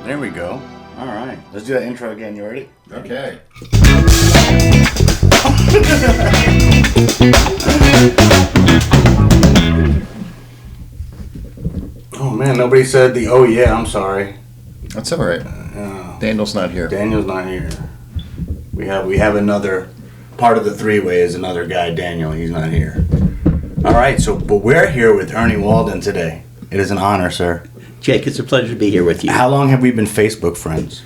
There we go. All right. Let's do that intro again. You ready? Okay. Oh, man. Nobody said the oh, yeah. I'm sorry. That's all right. Daniel's not here. Daniel's not here. We have another part of the three-way is another guy, Daniel. He's not here. All right. But we're here with Ernie Walden today. It is an honor, sir. Jake, it's a pleasure to be here with you. How long have we been Facebook friends?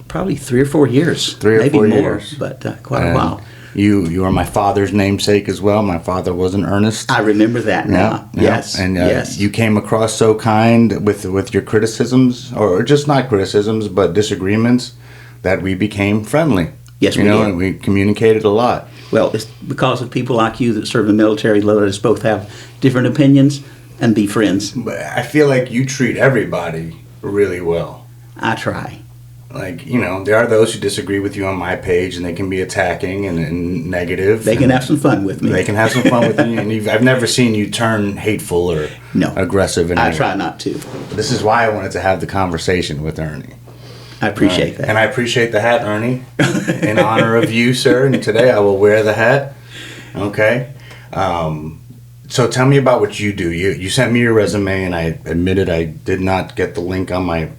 Probably 3 or 4 years. 3 or maybe 4 more, years. but quite a while. You are my father's namesake as well. My father was an Ernest. I remember that now. Yeah, Yes. and yes. you came across so kind with your criticisms, or just not criticisms, but disagreements, that we became friendly. Yes, we did. did. And we communicated a lot. Well, it's because of people like you that serve in the military, let us both have different opinions and be friends. But I feel like you treat everybody really well. I try. Like, there are those who disagree with you on my page, and they can be attacking and negative. They can have some fun with me. They can have some fun with you, and I've never seen you turn hateful or aggressive. I try not to. This is why I wanted to have the conversation with Ernie. I appreciate that. And I appreciate the hat, Ernie, in honor of you, sir. And today I will wear the hat. Okay. So tell me about what you do. You sent me your resume, and I admitted I did not get the link on my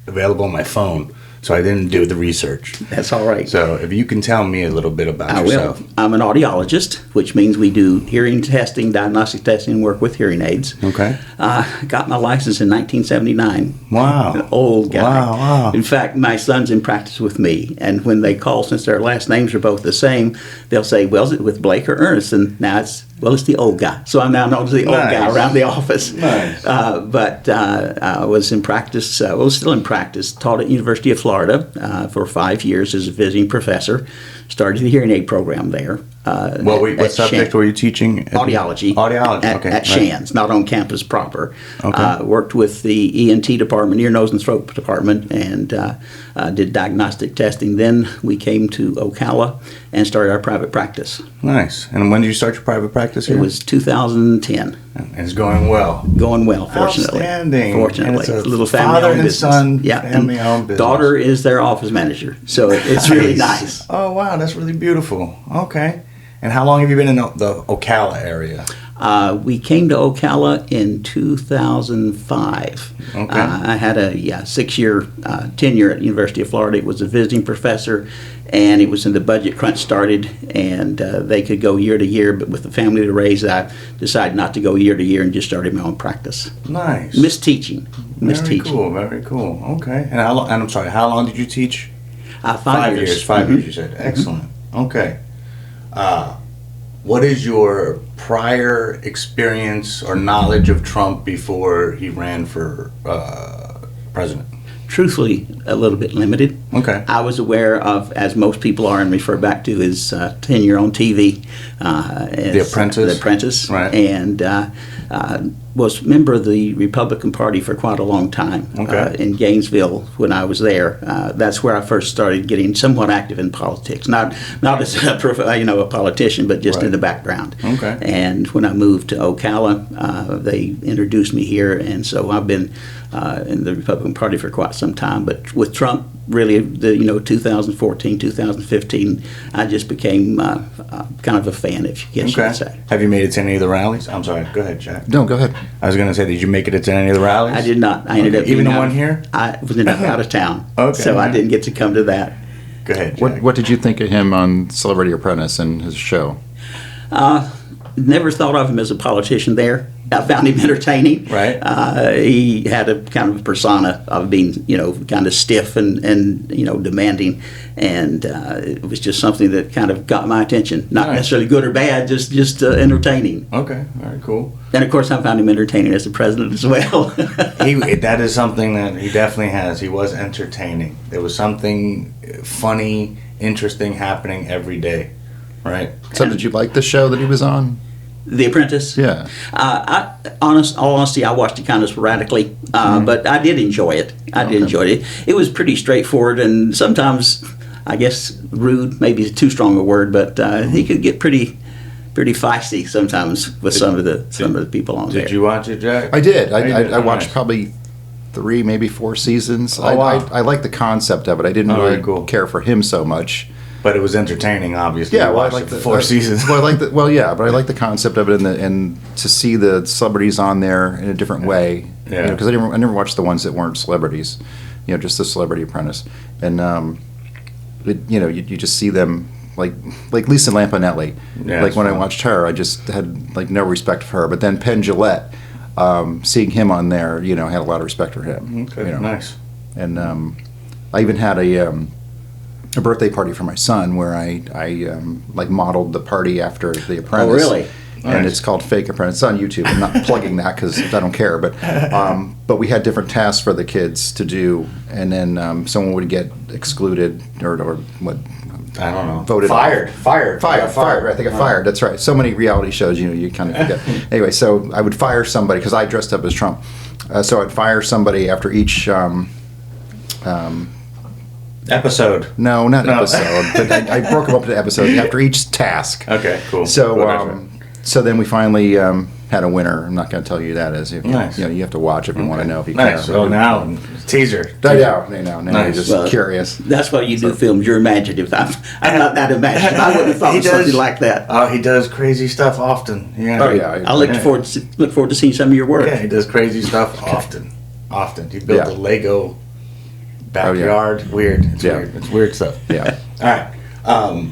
available on my phone, so I didn't do the research. That's all right. So if you can tell me a little bit about yourself. I will. I'm an audiologist, which means we do hearing testing, diagnostic testing, and work with hearing aids. Okay. Got my license in 1979. Wow. An old guy. Wow. In fact, my son's in practice with me, and when they call, since their last names are both the same, they'll say, well, is it with Blake or Ernest? And now it's the old guy. So I'm now known as the old guy around the office. Nice. But I was in practice, still in practice, taught at University of Florida for 5 years as a visiting professor. Started the hearing aid program there. What subject were you teaching? Audiology. Audiology, okay. At Shands, not on campus proper. Okay. Worked with the ENT department, ear, nose, and throat department, and did diagnostic testing. Then we came to Ocala and started our private practice. Nice. And when did you start your private practice here? It was 2010. And it's going well. Going well, fortunately. Outstanding. Fortunately. And it's a little father family-owned and business. son, yeah. family-owned business. Daughter is their office manager, so it's really nice. Oh, wow. That's really beautiful. Okay. And how long have you been in the Ocala area? We came to Ocala in 2005. Okay. I had a 6-year tenure at the University of Florida. It was a visiting professor, and it was in the budget crunch started, and they could go year to year, but with the family to raise, I decided not to go year to year and just started my own practice. Nice. Miss teaching. Very cool. Very cool. Okay. And I'm sorry, how long did you teach? 5 years. 5 years, you said. Excellent. Okay. What is your prior experience or knowledge of Trump before he ran for president? Truthfully, a little bit limited. Okay. I was aware of, as most people are, and refer back to his tenure on TV. The Apprentice? The Apprentice. Right. And was a member of the Republican Party for quite a long time. Okay. In Gainesville when I was there. That's where I first started getting somewhat active in politics. Not as a politician, but just in the background. Okay. And when I moved to Ocala, they introduced me here, and so I've been in the Republican Party for quite some time. But with Trump, really, 2014, 2015, I just became kind of a fan, if you guess you could say. Have you made it to any of the rallies? I'm sorry. Go ahead, Jack. No, go ahead. I was going to say, did you make it to any of the rallies? I did not. I ended up even being the one here? I was out of town, Okay. so I didn't get to come to that. Go ahead, Jack. What did you think of him on Celebrity Apprentice and his show? Never thought of him as a politician there. I found him entertaining. Right. He had a kind of persona of being, kind of stiff and demanding, and it was just something that kind of got my attention. Not necessarily good or bad, just entertaining. Okay, very cool. And of course, I found him entertaining as the president as well. That is something that he definitely has. He was entertaining. There was something funny, interesting happening every day, right? So did you like the show that he was on? The Apprentice? Yeah. All honesty, I watched it kind of sporadically, but I did enjoy it. I did enjoy it. It was pretty straightforward and sometimes, I guess, rude, maybe too strong a word, but he could get pretty feisty sometimes with some of the people on there. Did you watch it, Jack? I did. I watched probably 3, maybe 4 seasons. Oh, wow. I like the concept of it. I didn't Oh, very really cool. care for him so much. But it was entertaining, obviously. Yeah, You well, I watched like it for the 4 seasons. Well, but I like the concept of it, and to see the celebrities on there in a different way. Yeah. Because I never watched the ones that weren't celebrities. Just the Celebrity Apprentice, and you just see them like Lisa Lampanelli. Yeah, like when I fun. watched her, I just had like no respect for her. But then Penn Jillette, seeing him on there, I had a lot of respect for him. Okay, nice. And I even had a birthday party for my son where I like modeled the party after The Apprentice. Oh, really? And Nice. it's called Fake Apprentice. It's on YouTube. I'm not plugging that because I don't care. But we had different tasks for the kids to do, and then someone would get excluded or what? I don't know. Voted Fired. Fired. Fired. Right, they got fired. That's right. So many reality shows, you kind of forget. Anyway, so I would fire somebody because I dressed up as Trump. So I'd fire somebody after each. Episode. No, not No. episode, but I broke them up into episodes after each task. Okay, cool. So, Whatever. so then we finally had a winner. I'm not going to tell you who that is. Nice. You have to watch if you want to know if you Nice. care. So now, teaser. Now you're Nice. just Well, curious. That's why you do films. You're imaginative. I'm not that imaginative. I wouldn't have thought He of something does- like that. Oh, he does crazy stuff often. Yeah. Oh yeah, I look forward to seeing some of your work. Yeah, he does crazy stuff often. Often. He built Yeah. a Lego backyard. Weird. It's Yeah. weird. It's weird stuff. Yeah. All right.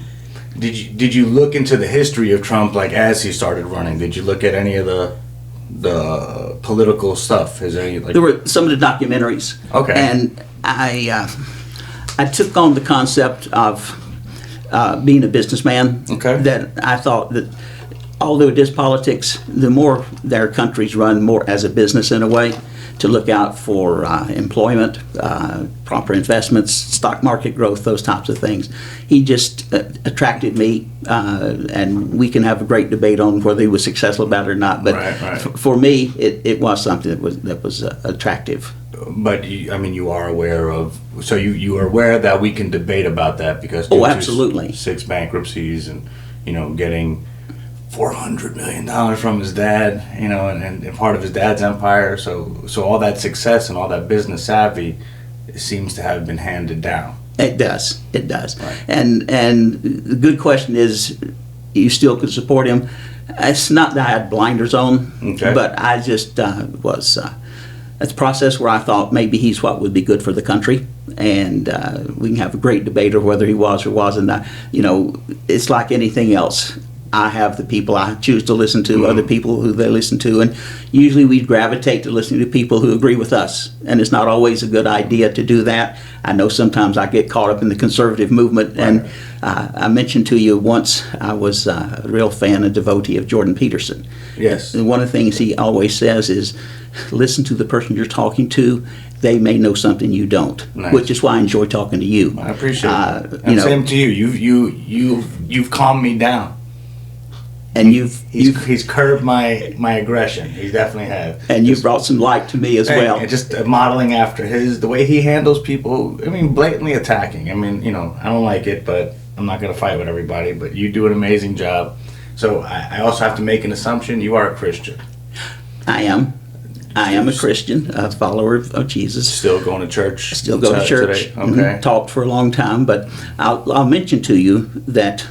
Did you look into the history of Trump, like as he started running? Did you look at any of the political stuff? Is there any like? There were some of the documentaries. Okay. And I took on the concept of being a businessman. Okay. That I thought that although it is politics, the more their countries run more as a business in a way, to look out for employment, proper investments, stock market growth, those types of things. He just attracted me, and we can have a great debate on whether he was successful about it or not. But Right. For me, it was something that was attractive. But you are aware of. So you are aware that we can debate about that because Oh, due to absolutely. 6 bankruptcies and getting $400 million from his dad, and part of his dad's empire. So all that success and all that business savvy seems to have been handed down. It does. It does. Right. And the good question is, you still could support him. It's not that I had blinders on, Okay. but I just was. It's a process where I thought maybe he's what would be good for the country, and we can have a great debate of whether he was or wasn't. It's like anything else. I have the people I choose to listen to, other people who they listen to, and usually we gravitate to listening to people who agree with us, and it's not always a good idea to do that. I know sometimes I get caught up in the conservative movement, and I mentioned to you once I was a real fan and devotee of Jordan Peterson. Yes. And one of the things he always says is, listen to the person you're talking to. They may know something you don't, Nice. which is why I enjoy talking to you. I appreciate it. you know, Same to you. You've calmed me down. and you've He's curbed my aggression. He definitely has. and you've brought some light to me as well. And just modeling after the way he handles people. Blatantly attacking. I don't like it, but I'm not going to fight with everybody. But you do an amazing job. So I also have to make an assumption. You are a Christian. I am a Christian, a follower of Jesus. Still going to church. Still go to church. Today. Okay. Talked for a long time, but I'll mention to you that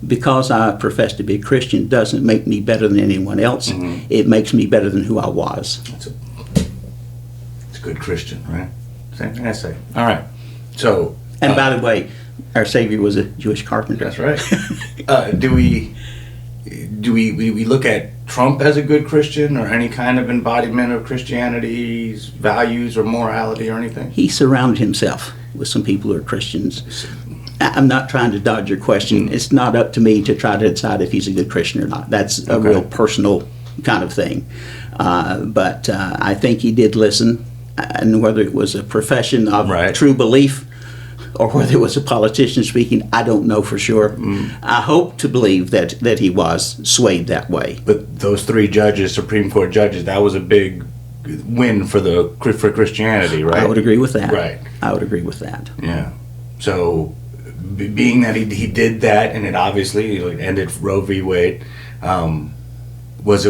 because I profess to be a Christian doesn't make me better than anyone else. Mm-hmm. It makes me better than who I was. It's a good Christian, right? Same thing I say. All right. So. And by the way, our Savior was a Jewish carpenter. That's right. Do we look at Trump as a good Christian or any kind of embodiment of Christianity's values or morality or anything? He surrounded himself with some people who are Christians. I'm not trying to dodge your question. It's not up to me to try to decide if he's a good Christian or not. That's a Okay. real personal kind of thing. But I think he did listen, and whether it was a profession of Right. true belief or whether it was a politician speaking, I don't know for sure. I hope to believe that he was swayed that way. But those 3 judges, Supreme Court judges, that was a big win for Christianity, right? I would agree with that. Right. I would agree with that. Yeah. So, being that he did that, and it obviously ended Roe v. Wade, is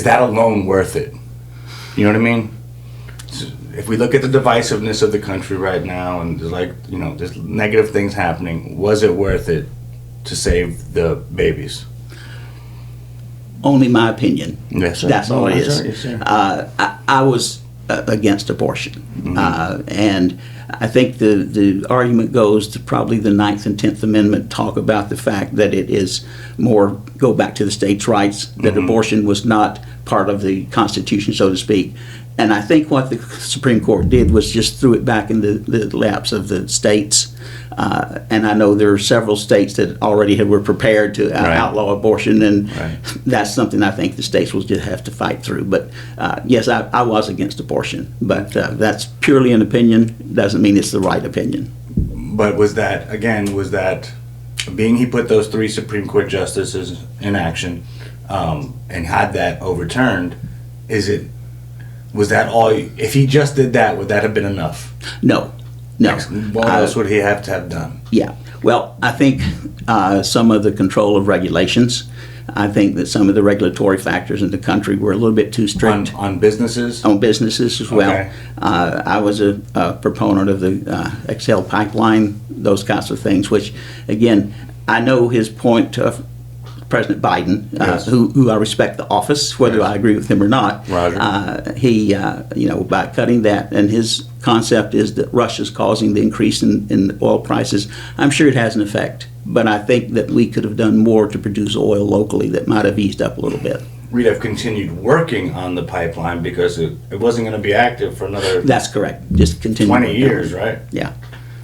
that alone worth it? You know what I mean? if we look at the divisiveness of the country right now, and there's there's negative things happening, was it worth it to save the babies? Only my opinion. Yes, sir. That's all it Yes, is. sir. Yes, sir. I was against abortion, and I think the argument goes to probably the 9th and 10th Amendment talk about the fact that it is more go back to the states' rights, that abortion was not part of the Constitution, so to speak. And I think what the Supreme Court did was just threw it back in the laps of the states. And I know there are several states that already were prepared to outlaw abortion, and that's something I think the states will just have to fight through. But yes, I was against abortion, but that's purely an opinion. Doesn't mean it's the right opinion. But was that being he put those 3 Supreme Court justices in action and had that overturned? Was that all? If he just did that, would that have been enough? No. What else would he have to have done? Yeah. Well, I think some of the control of regulations. I think that some of the regulatory factors in the country were a little bit too strict. On businesses? On businesses as well. Okay. I was a proponent of the XL pipeline, those kinds of things, which, again, I know his point of President Biden, Yes. who I respect the office, whether I agree with him or not. Roger. He, by cutting that, and his concept is that Russia's causing the increase in oil prices. I'm sure it has an effect, but I think that we could have done more to produce oil locally that might have eased up a little bit. We'd have continued working on the pipeline because it wasn't going to be active for another That's correct. Just continue. 20 years, right? Yeah.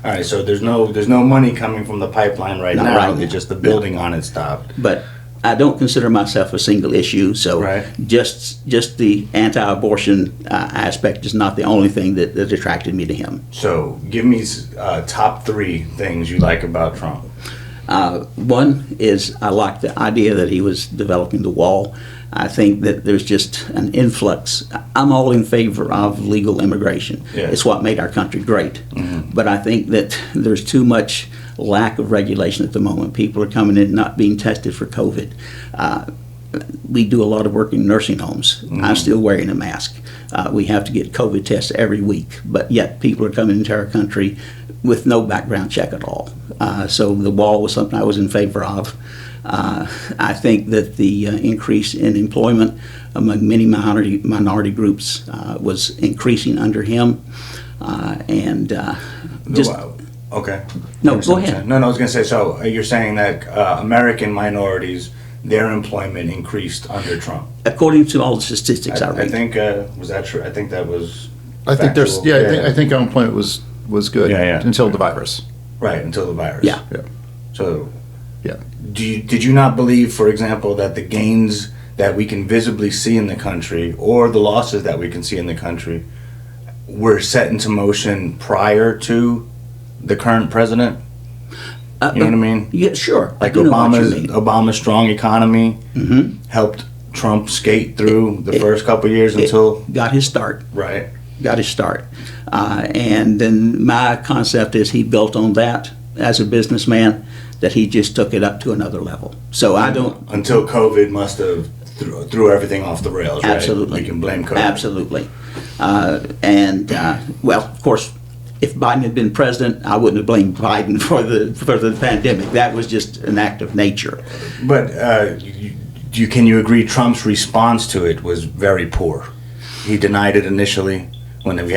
All right, so there's no money coming from the pipeline right Not now. right now. It's just the building on it stopped. But I don't consider myself a single issue, so Right. just the anti-abortion aspect is not the only thing that attracted me to him. So give me top 3 things you like about Trump. One is I like the idea that he was developing the wall. I think that there's just an influx. I'm all in favor of legal immigration. Yeah. It's what made our country great. But I think that there's too much lack of regulation at the moment. People are coming in not being tested for COVID. We do a lot of work in nursing homes. I'm still wearing a mask. We have to get COVID tests every week, but yet people are coming into our country with no background check at all. So the wall was something I was in favor of. I think that the increase in employment among many minority groups was increasing under him. Okay. No, go ahead. No, I was going to say, so you're saying that American minorities, their employment increased under Trump. According to all the statistics I I read. think, was that true? I think that was I think there's factual. I think unemployment was good until the virus. Right, until the virus. Yeah. So Yeah. did you not believe, for example, that the gains that we can visibly see in the country or the losses that we can see in the country were set into motion prior to the current president? You know what I mean? Yeah, sure. Like I do know what you mean. Obama's strong economy helped Trump skate through the first couple years until got his start. right. Got his start. And then my concept is he built on that as a businessman, that he just took it up to another level. So I don't... Until COVID must have threw everything off the rails, right? Absolutely. We can blame COVID. Absolutely. Well, of course, if Biden had been president, I wouldn't have blamed Biden for the pandemic. That was just an act of nature. But can you agree Trump's response to it was very poor? He denied it initially when we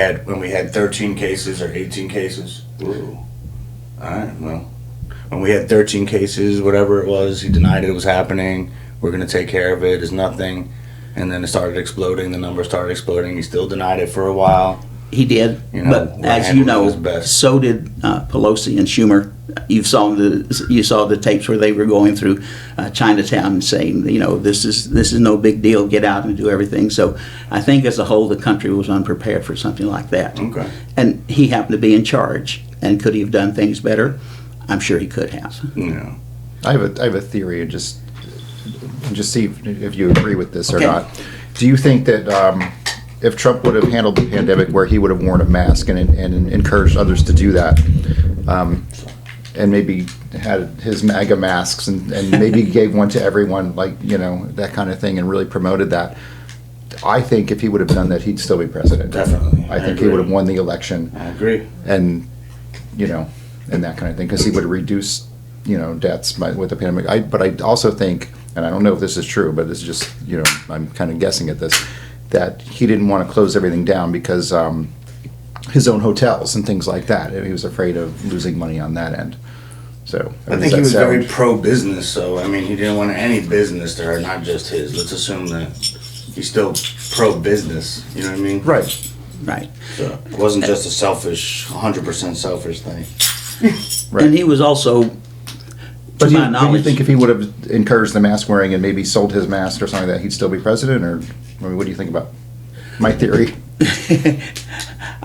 had 13 cases or 18 cases. Ooh. All right, well, when we had 13 cases, whatever it was, he denied it was happening. We're going to take care of it. It's nothing. And then it started exploding. The numbers started exploding. He still denied it for a while. He did, but as you know, so did Pelosi and Schumer. You saw the tapes where they were going through Chinatown and saying, this is no big deal. Get out and do everything. So I think as a whole, the country was unprepared for something like that. Okay. And he happened to be in charge. And could he have done things better? I'm sure he could have. Yeah. I have a theory, and just see if you agree with this or Okay. not. Do you think that if Trump would have handled the pandemic where he would have worn a mask and encouraged others to do that, and maybe had his MAGA masks and maybe gave one to everyone, that kind of thing, and really promoted that, I think if he would have done that, he'd still be president. Definitely. I think he would have won the election. I agree. And, and that kind of thing, because he would have reduced, deaths with the pandemic. But I also think, and I don't know if this is true, but it's just, I'm kind of guessing at this, that he didn't want to close everything down because his own hotels and things like that. He was afraid of losing money on that end. So I think he was very pro-business, so I mean, he didn't want any business to hurt, not just his. Let's assume that he's still pro-business. You know what I mean? Right. Right. So it wasn't just a selfish, 100% selfish thing. Right. And he was also, to But my do you knowledge, think if he would have encouraged the mask wearing and maybe sold his mask or something like that, he'd still be president? Or what do you think about my theory?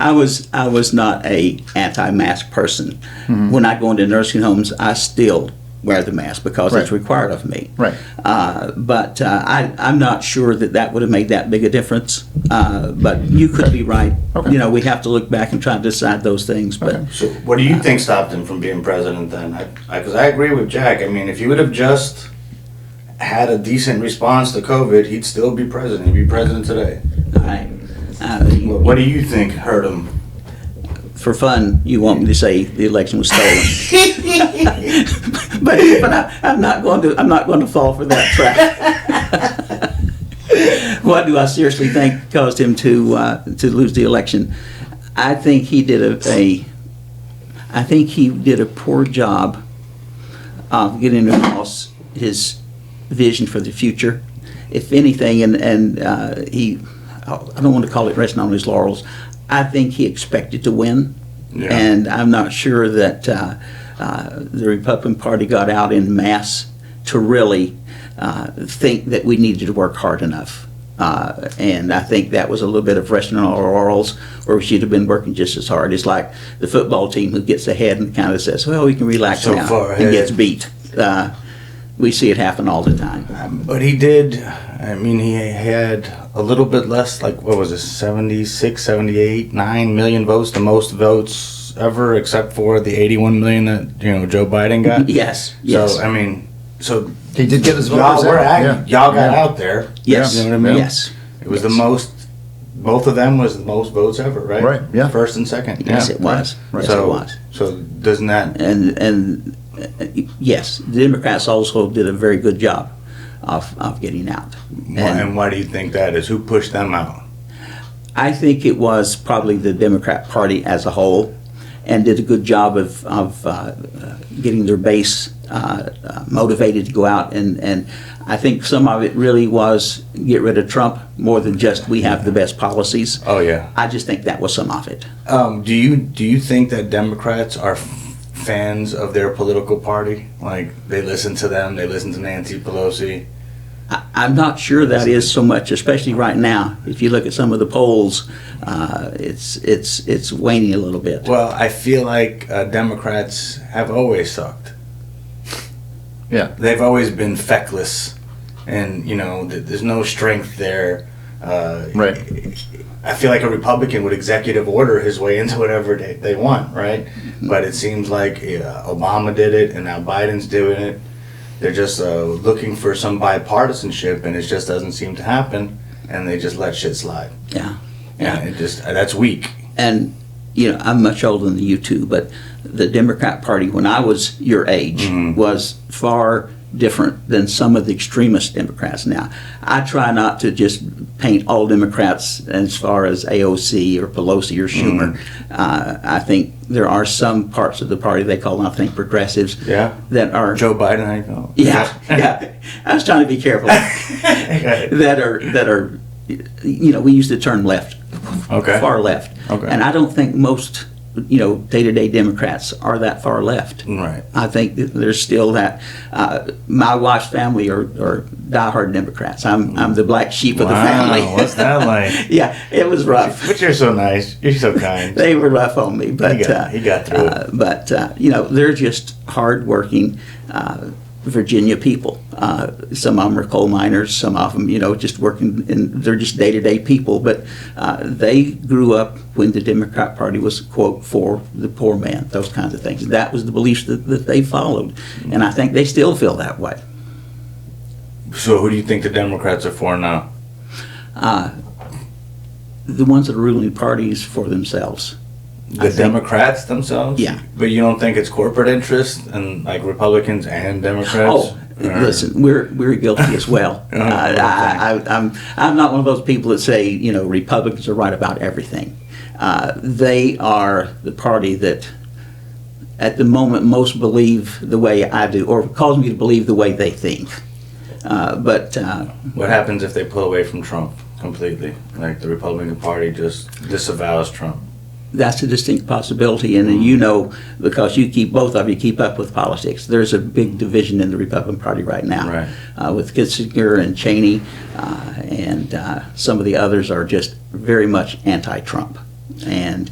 I was not a anti-mask person. Mm-hmm. When I go into nursing homes, I still wear the mask because it's Right. required of me. Right. But I'm not sure that would have made that big a difference. But you could be right. Okay. We have to look back and try to decide those things. But Okay. So what do you think stopped him from being president then? Because I agree with Jack. I mean, if he would have just had a decent response to COVID, he'd still be president. He'd be president today. What do you think hurt him? for fun, you want me to say the election was stolen. but I'm not going to fall for that trap. What do I seriously think caused him to lose the election? I think he did a poor job of getting across his vision for the future. If anything, I don't want to call it resting on his laurels. I think he expected to win, Yeah. and I'm not sure that the Republican Party got out in mass to really think that we needed to work hard enough. And I think that was a little bit of resting on our laurels, where we should have been working just as hard. It's like the football team who gets ahead and kind of says, well, we can relax So now, far and ahead. gets beat. We see it happen all the time. But he did, I mean, he had a little bit less, like, what was it, 76, 78, 9 million votes, the most votes ever, except for the 81 million that, Joe Biden got. Yes. So, I mean, so He did get his y'all voters were out. y'all got out there. Yes. You know what I mean? Yes. It was the most, both of them was the most votes ever, right? Right, yeah. First and second. Yes, yeah. it was. Right. Yes, it was. So doesn't that, And yes, the Democrats also did a very good job of getting out. and why do you think that is? Who pushed them out? I think it was probably the Democrat Party as a whole, and did a good job of getting their base motivated to go out. And I think some of it really was get rid of Trump more than just we have the best policies. Oh, yeah. I just think that was some of it. Do you think that Democrats are fans of their political party? Like, they listen to them, they listen to Nancy Pelosi? I'm not sure that is so much, especially right now. If you look at some of the polls, it's waning a little bit. Well, I feel like Democrats have always sucked. Yeah. They've always been feckless, and there's no strength there. Right. I feel like a Republican would executive order his way into whatever they want, right? But it seems like Obama did it, and now Biden's doing it. They're just looking for some bipartisanship, and it just doesn't seem to happen, and they just let shit slide. Yeah. And that's weak. And I'm much older than you two, but the Democrat Party, when I was your age, was far different than some of the extremist Democrats now. I try not to just paint all Democrats as far as AOC or Pelosi or Schumer. I think there are some parts of the party they call, I think, progressives. Yeah. That are Joe Biden, I know. Yeah. I was trying to be careful. that are we use the term left. Okay. Far left. Okay. And I don't think most day-to-day Democrats are that far left. Right. I think that there's still that. My wife's family are diehard Democrats. I'm the black sheep of the family. What's that like? Yeah, it was rough. But you're so nice. You're so kind. They were rough on me, but He got through it. But they're just hard-working Virginia people. Some of them are coal miners. Some of them, just working, and they're just day-to-day people. But they grew up when the Democrat Party was, quote, for the poor man, those kinds of things. That was the beliefs that they followed. And I think they still feel that way. So who do you think the Democrats are for now? The ones that are ruling parties for themselves. The Democrats themselves? Yeah. But you don't think it's corporate interest and like Republicans and Democrats? Oh, listen, we're guilty as well. I'm not one of those people that say, you know, Republicans are right about everything. They are the party that, at the moment, most believe the way I do, or cause me to believe the way they think. What happens if they pull away from Trump completely? Like the Republican Party just disavows Trump? That's a distinct possibility, and you know, because both of you keep up with politics. There's a big division in the Republican Party right now, right. With Kissinger and Cheney, and some of the others are just very much anti-Trump, and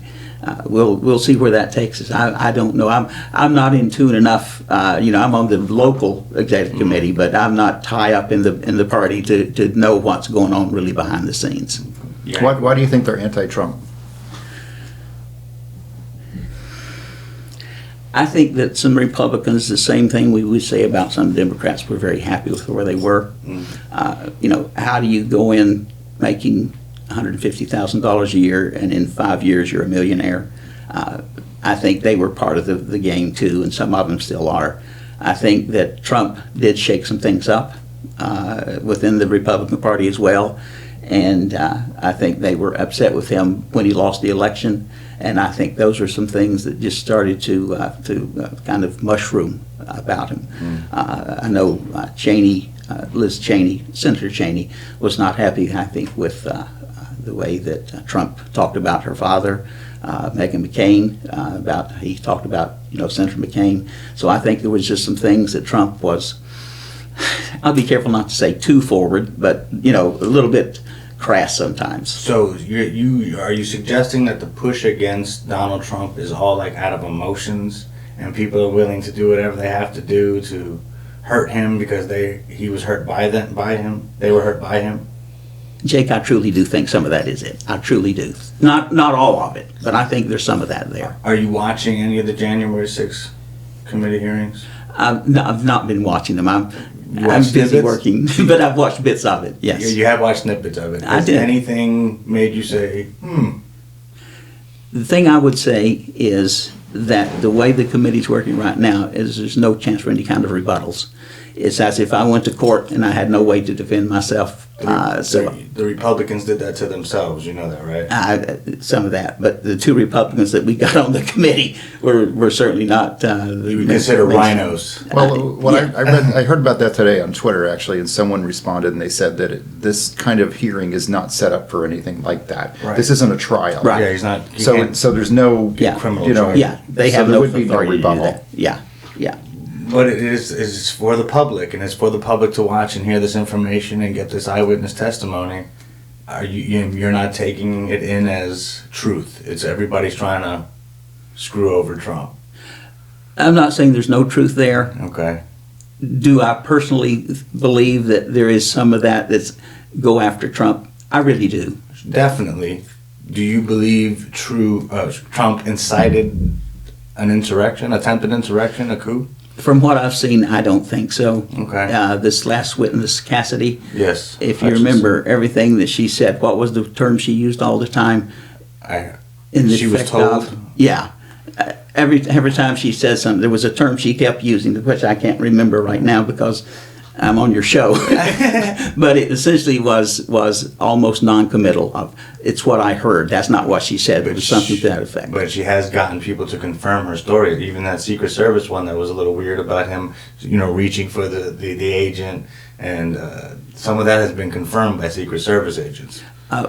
we'll see where that takes us. I don't know. I'm not in tune enough. You know, I'm on the local executive committee, but I'm not high up in the party to know what's going on really behind the scenes. Yeah. Why do you think they're anti-Trump? I think that some Republicans, the same thing we would say about some Democrats, were very happy with where they were. You know, how do you go in making $150,000 a year and in 5 years you're a millionaire? I think they were part of the game too, and some of them still are. I think that Trump did shake some things up within the Republican Party as well, and I think they were upset with him when he lost the election. And I think those are some things that just started to kind of mushroom about him. I know Cheney, Liz Cheney, Senator Cheney, was not happy, I think, with the way that Trump talked about her father, Meghan McCain. He talked about, you know, Senator McCain. So I think there was just some things that Trump was, I'll be careful not to say too forward, but, you know, a little bit crass sometimes. So are you suggesting that the push against Donald Trump is all like out of emotions, and people are willing to do whatever they have to do to hurt him because he was hurt by him? They were hurt by him? Jake, I truly do think some of that is it. I truly do. Not all of it, but I think there's some of that there. Are you watching any of the January 6th committee hearings? I've not been watching them. I'm watched busy snippets? working, but I've watched bits of it, yes. You have watched snippets of it. I Has did. anything made you say, The thing I would say is that the way the committee's working right now is there's no chance for any kind of rebuttals. It's as if I went to court and I had no way to defend myself. the Republicans did that to themselves, you know that, right? Some of that, but the two Republicans that we got on the committee were certainly not. You would consider rhinos. Well, yeah. I heard about that today on Twitter, actually, and someone responded and they said that this kind of hearing is not set up for anything like that. Right. This isn't a trial. Right. Yeah, he's not. He So can't- there's no Yeah. criminal you know, charge. Yeah, they so have there no would be no authority to do rebuttal. that. Yeah. But it's for the public, and it's for the public to watch and hear this information and get this eyewitness testimony. You're not taking it in as truth. It's everybody's trying to screw over Trump. I'm not saying there's no truth there. Okay. Do I personally believe that there is some of that's go after Trump? I really do. Definitely. Do you believe Trump incited an insurrection, attempted insurrection, a coup? From what I've seen, I don't think so. Okay. This last witness, Cassidy, Yes. if you remember everything that she said, what was the term she used all the time? She was told. Yeah. Every time she said something, there was a term she kept using, which I can't remember right now because I'm on your show. But it essentially was almost non-committal. It's what I heard. That's not what she said. It was something to that effect. But she has gotten people to confirm her story. Even that Secret Service one that was a little weird about him, reaching for the agent, and some of that has been confirmed by Secret Service agents.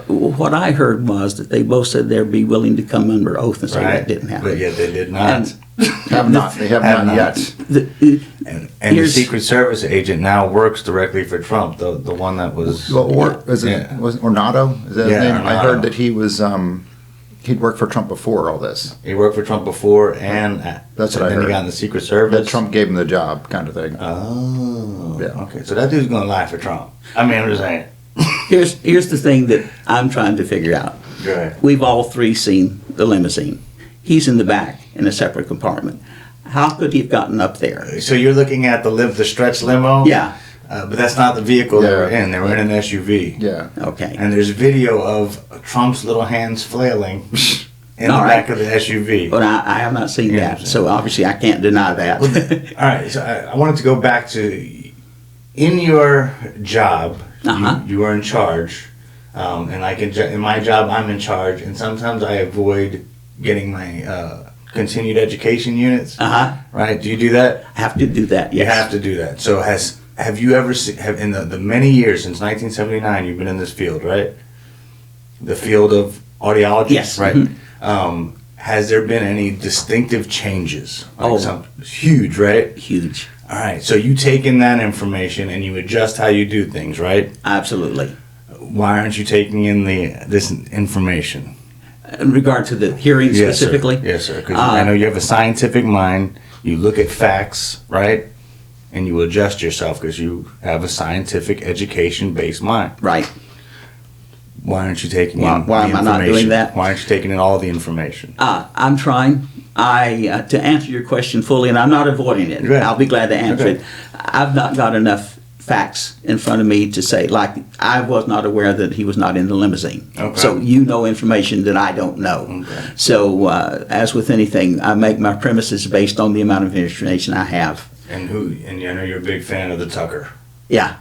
What I heard was that they both said they'd be willing to come under oath and say that didn't happen. But yet they did not. Have not. They have not yet. And the Secret Service agent now works directly for Trump. The one that was. Well, was Ornato? Is that his name? I heard that he was. He'd worked for Trump before all this. He worked for Trump before, and that's what I then heard. He got in the Secret Service. That Trump gave him the job, kind of thing. Oh, yeah. Okay, so that dude's gonna lie for Trump. I mean, I'm just saying. Here's the thing that I'm trying to figure out. Go ahead. We've all three seen the limousine. He's in the back in a separate compartment. How could he have gotten up there? So you're looking at the stretch limo? Yeah. but that's not the vehicle they were Yeah. in. They were in an SUV. Yeah. Okay. And there's video of Trump's little hands flailing in All the right. back of the SUV. But I have not seen Yeah. that, so obviously I can't deny that. All right, so I wanted to go back to in your job. Uh-huh. You are in charge, and like in my job, I'm in charge, and sometimes I avoid getting my continued education units. Uh-huh. Right? Do you do that? I have to do that, You yes. have to do that. So have you ever have in the many years since 1979 you've been in this field, right? The field of audiology, Yes. right? Mhm. Has there been any distinctive changes? Like Oh. huge, right? Huge. All right. So you take in that information and you adjust how you do things, right? Absolutely. Why aren't you taking in this information? In regard to the hearing specifically? Yes, sir. Yes, sir. Because I know you have a scientific mind. You look at facts, right? And you adjust yourself because you have a scientific education-based mind. Right. Why aren't you taking Why- in why the am I not doing information? that? Why aren't you taking in all the information? I'm trying. To answer your question fully, and I'm not avoiding it. Good. I'll be glad to answer Okay. it. I've not got enough facts in front of me to say, like, I was not aware that he was not in the limousine. Okay. So you know information that I don't know. Okay. So as with anything, I make my premises based on the amount of information I have. And I know you're a big fan of the Tucker. Yeah,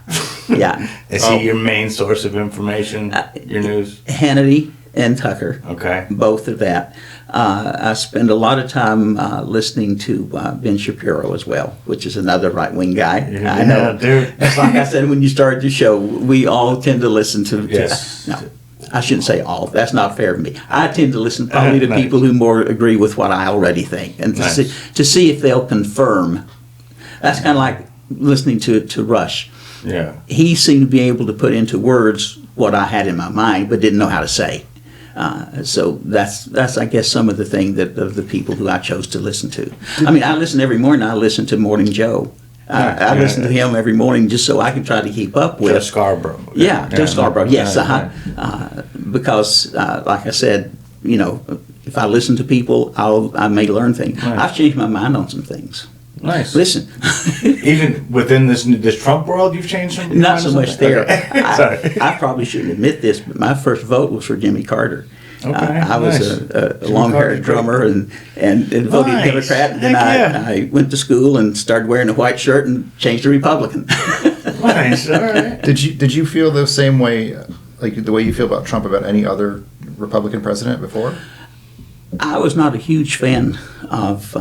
yeah. Is he your main source of information? Your news? Hannity and Tucker. Okay. Both of that. I spend a lot of time listening to Ben Shapiro as well, which is another right-wing guy. I know. Dude. It's like I said when you started the show, we all tend to listen to. Yes. No, I shouldn't say all. That's not fair to me. I tend to listen probably to Nice. people who more agree with what I already think, and Nice. to see if they'll confirm. That's kind of like listening to Rush. Yeah. He seemed to be able to put into words what I had in my mind, but didn't know how to say. So that's I guess some of the thing that of the people who I chose to listen to. I mean, I listen every morning. I listen to Morning Joe. I listen to him every morning just so I can try to keep up with. Joe Scarborough. Yeah, Joe Scarborough. Yes, Yeah, because like I said, you know, if I listen to people, I may learn things. Right. I've changed my mind on some things. Nice. Listen, Even within this Trump world, you've changed some. not so much there. Okay. Sorry. I probably shouldn't admit this, but my first vote was for Jimmy Carter. Okay, I was nice. a Jimmy long-haired Carter's drummer and voted Nice. Democrat. And then Heck yeah. I went to school and started wearing a white shirt and changed to Republican. Nice. All right. Did you feel the same way, like the way you feel about Trump about any other Republican president before? I was not a huge fan of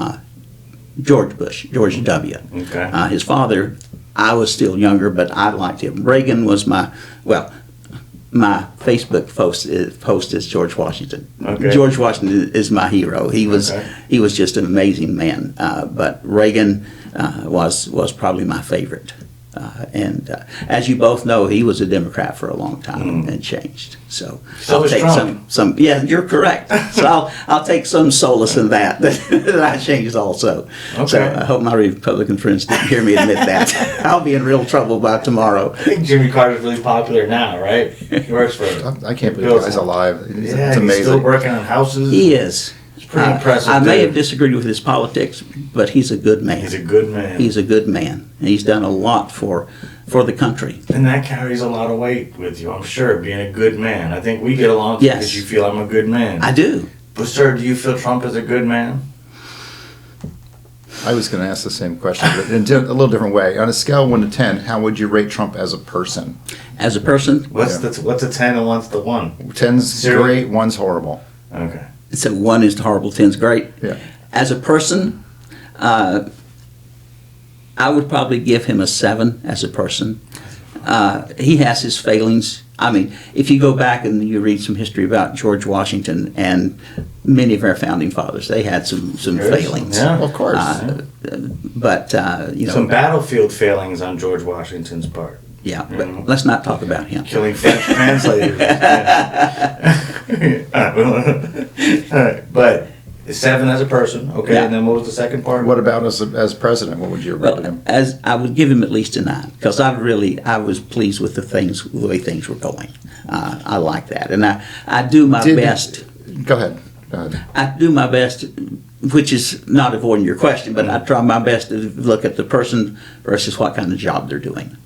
George Bush, George W. Okay. His father, I was still younger, but I liked him. Reagan was my Facebook post is George Washington. Okay. George Washington is my hero. He was Okay. just an amazing man. But Reagan was probably my favorite. And as you both know, he was a Democrat for a long time and changed. So So I'll is take Trump. some. Yeah, you're correct. So I'll take some solace in that I changed also. Okay. So I hope my Republican friends didn't hear me admit that. I'll be in real trouble by tomorrow. I think Jimmy Carter's really popular now, right? He works for. I can't believe the guy's alive. Yeah, It's he's amazing. still working on houses. He is. It's pretty impressive. I may dude. have disagreed with his politics, but he's a good man. He's a good man. He's a good man. And he's done a lot for the country. And that carries a lot of weight with you, I'm sure, being a good man. I think we get along Yes. because you feel I'm a good man. I do. But, sir, do you feel Trump is a good man? I was going to ask the same question, but in a little different way. On a scale of 1 to 10, how would you rate Trump as a person? As a person, What's a 10 and what's the 1? 10's Zero. great, 1's horrible. Okay. so 1 is horrible, 10 is great. Yeah. As a person, I would probably give him a 7 as a person. He has his failings. I mean, if you go back and you read some history about George Washington and many of our founding fathers, they had some Yes. failings. Yeah. Of course. But, you know, Some battlefield failings on George Washington's part. yeah, but let's not talk about him. Killing French translators. All right. But 7 as a person, okay, Yeah. and then what was the second part? What about as president? What would you rate Well, him? as I would give him at least a 9 because I was pleased with the way things were going. I like that, and I do my best. Go ahead. Go ahead. I do my best, which is not avoiding your question, but I try my best to look at the person versus what kind of job they're doing.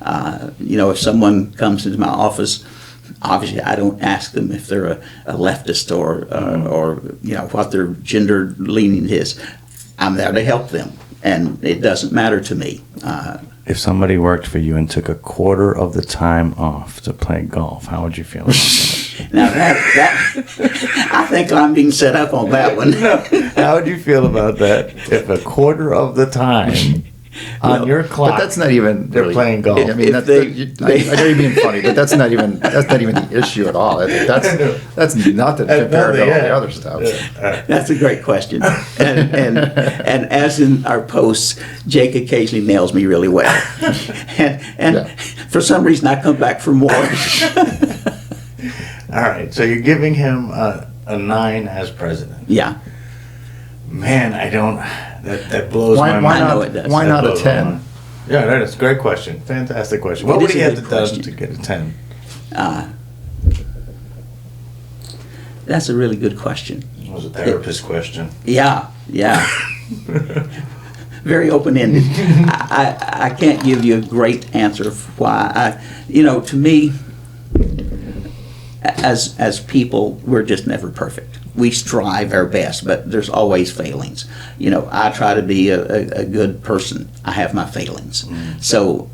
If someone comes into my office, obviously I don't ask them if they're a leftist or what their gender leaning is. I'm there to help them, and it doesn't matter to me. If somebody worked for you and took a quarter of the time off to play golf, how would you feel about that? Now that I think I'm being set up on that one. How would you feel about that? If a quarter of the time on your clock, But that's not even they're really, playing golf. I mean, I know you're being funny, but that's not even the issue at all. That's nothing compared to all the other stuff. That's a great question, and as in our posts, Jake occasionally nails me really well, and for some reason I come back for more. All right, so you're giving him a 9 as president. Yeah. Man, I don't. That blows my mind. Why I know not? it does. Why That not a blows my 10? mind. Yeah, that is a great question. Fantastic question. What It would is he a have good to done question. to get a 10? That's a really good question. It was a therapist question. Yeah. Very open-ended. I can't give you a great answer of why. To me, as people, we're just never perfect. We strive our best, but there's always failings. I try to be a good person. I have my failings. So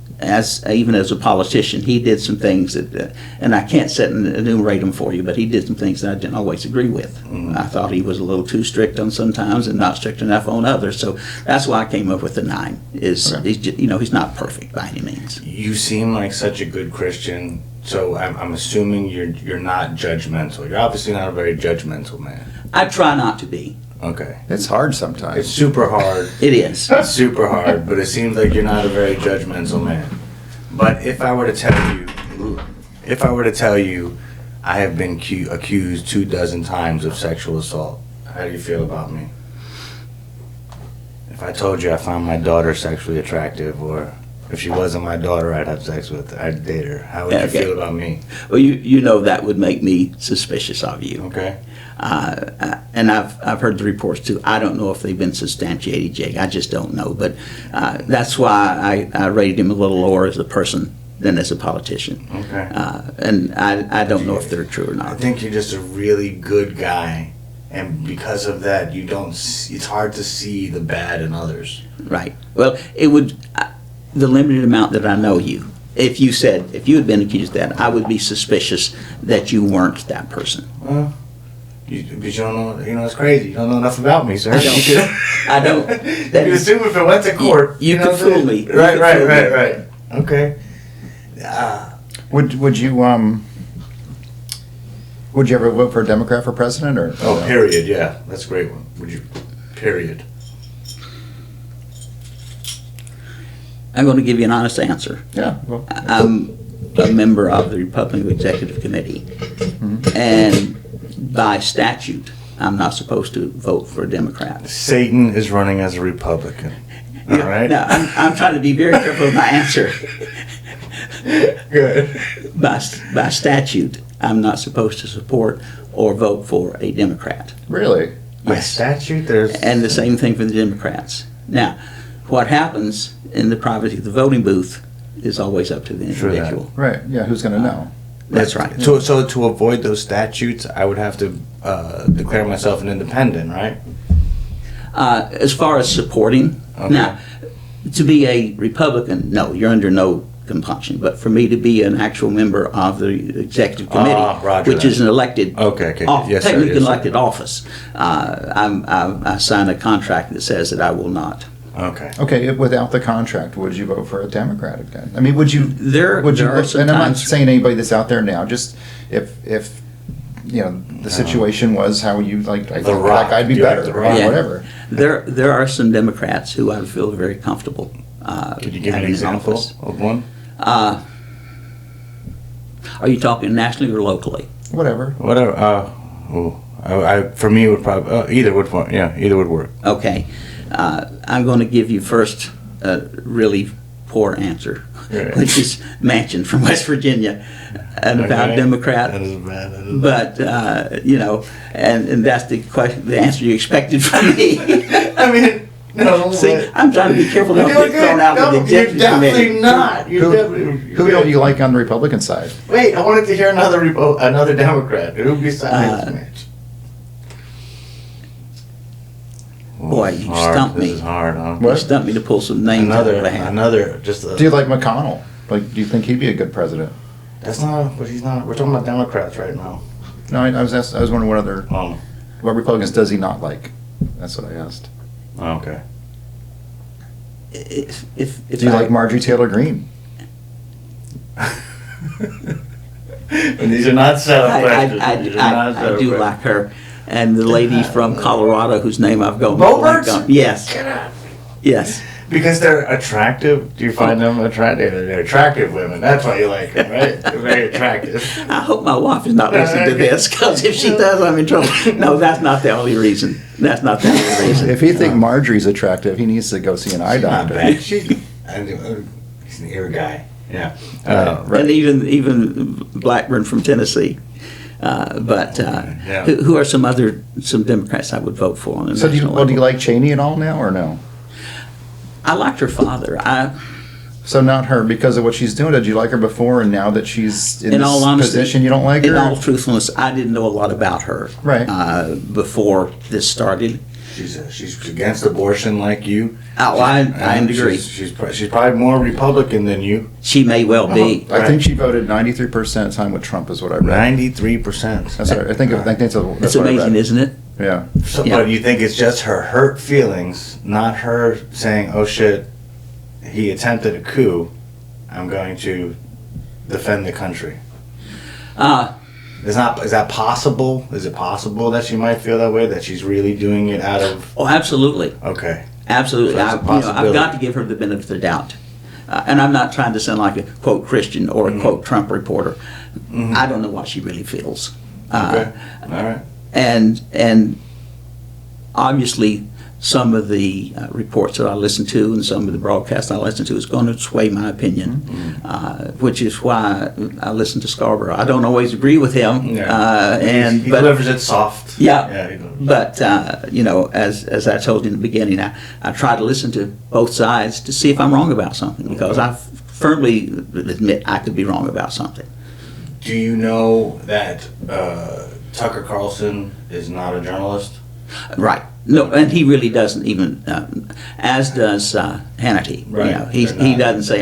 even as a politician, he did some things that, and I can't sit and enumerate them for you, but he did some things that I didn't always agree with. I thought he was a little too strict on sometimes and not strict enough on others. So that's why I came up with the 9. He's not perfect by any means. You seem like such a good Christian, so I'm assuming you're not judgmental. You're obviously not a very judgmental man. I try not to be. Okay. It's hard It's sometimes. super hard. It is. It's super hard, but it seems like you're not a very judgmental man. But if I were to tell you, I have been accused 24 times of sexual assault, how do you feel about me? If I told you I found my daughter sexually attractive, or if she wasn't my daughter, I'd have sex with her, I'd date her, how would you Okay. feel about me? Well, that would make me suspicious of you. Okay. And I've heard the reports too. I don't know if they've been substantiated, Jake. I just don't know. But that's why I rated him a little lower as a person than as a politician. Okay. And I don't know if they're true or I not. think you're just a really good guy, and because of that, it's hard to see the bad in others. Right. Well, it would, the limited amount that I know you, if you had been accused of that, I would be suspicious that you weren't that person. Well, but you don't know, it's crazy. You don't know enough about me, sir. I don't. You could assume if it went to court. You could fool me. You Right, could fool me. right. Okay. Would you ever vote for a Democrat for president or? Oh, period, yeah. That's a great one. Would you, period. I'm going to give you an honest answer. Yeah. Well, I'm a member of the Republican Executive Committee, and by statute, I'm not supposed to vote for a Democrat. Satan is running as a Republican. All right? Now, I'm trying to be very careful with my answer. Good. By statute, I'm not supposed to support or vote for a Democrat. really? By statute, there's... And the same thing for the Democrats. Now, what happens in the privacy of the voting booth is always up to the True that. individual. Right. Yeah. Who's going to know? That's right. So to avoid those statutes, I would have to declare myself an independent, right? As far as supporting, Okay. now, to be a Republican, no, you're under no compunction. But for me to be an actual member of the executive committee, roger which that. is an elected, Okay. Yes, sir. technically Yes, sir. elected office, I sign a contract that says that I will not. Okay. Okay. Without the contract, would you vote for a Democrat again? I mean, would you? There Would you? are some And I'm not times- saying anybody that's out there now. Just if the situation was how you like. I The think Rock. I'd be You like better. The Or Rock? Yeah. whatever. There are some Democrats who I feel very comfortable. Could you give me an having in example office. of one? Are you talking nationally or locally? Whatever. Whatever. For me, it would probably either would work. Yeah, either would work. Okay. I'm going to give you first a really poor answer, Right. which is Manchin from West Virginia, an avowed Okay. Democrat. That is bad. That is bad. But and that's the question, the answer you expected from me. I mean, No, See, I'm trying to be careful not to You're get thrown out of the You're executive definitely committee. not. You're definitely. Who don't you like on the Republican side? Wait, I wanted to hear another Democrat. Who besides Mitch? Boy, you Hard. stumped This me. is hard, huh? You stumped me to pull some names out of the hat. Another, just a, Do you like McConnell? Like, do you think he'd be a good president? that's not, but he's not, we're talking about Democrats right now. No, I was wondering Oh, what Republicans does he not like? That's what I asked. okay. If Do you like Marjorie Taylor Greene? And these are not setup questions. These are not I setup do questions. like her. And the lady from Colorado whose name I've gone Boebert? blank on. Yes, Get out. yes. Because they're attractive. Do you find them attractive? They're attractive women. That's why you like them, right? They're very attractive. I hope my wife is not listening to this, because if she does, I'm in trouble. No, that's not the only reason. That's not the only reason. If he think Marjorie's attractive, he needs to go see an eye Not doctor. bad. He's an ear guy. Yeah. Right. And even Blackburn from Tennessee. But Yeah. who are some Democrats I would vote for on the So do national you level? like Cheney at all now, or no? I liked her father. So not her because of what she's doing. Did you like her before, and now that she's in In this all honesty, position, you don't like in her? all truthfulness, I didn't know a lot about her. Right. Before this started. She's against abortion like you. Oh, I agree. She's probably more Republican than you. She may well be. I think she voted 93% of the time with Trump, is what I read. 93%. That's right. I think that's It's what I amazing, read. isn't it? Yeah. So, Yeah. But you think it's just her hurt feelings, not her saying, "Oh shit, he attempted a coup. I'm going to defend the country." Is that possible? Is it possible that she might feel that way? That she's really doing it out of? Oh, absolutely. Okay. Absolutely. So that's a I've possibility. got to give her the benefit of the doubt. And I'm not trying to sound like a quote Christian or a quote Trump reporter. I don't know what she really feels. Okay. All right. And obviously some of the reports that I listen to and some of the broadcasts I listen to is going to sway my opinion, which is why I listen to Scarborough. I don't always agree with him, He but delivers it soft. yeah, he delivers. but as I told you in the beginning, I try to listen to both sides to see if I'm wrong about something, because I firmly admit I could be wrong about something. Do you know that Tucker Carlson is not a journalist? Right. No, and he really doesn't even, as does Hannity. Right. You know, he They're not. doesn't say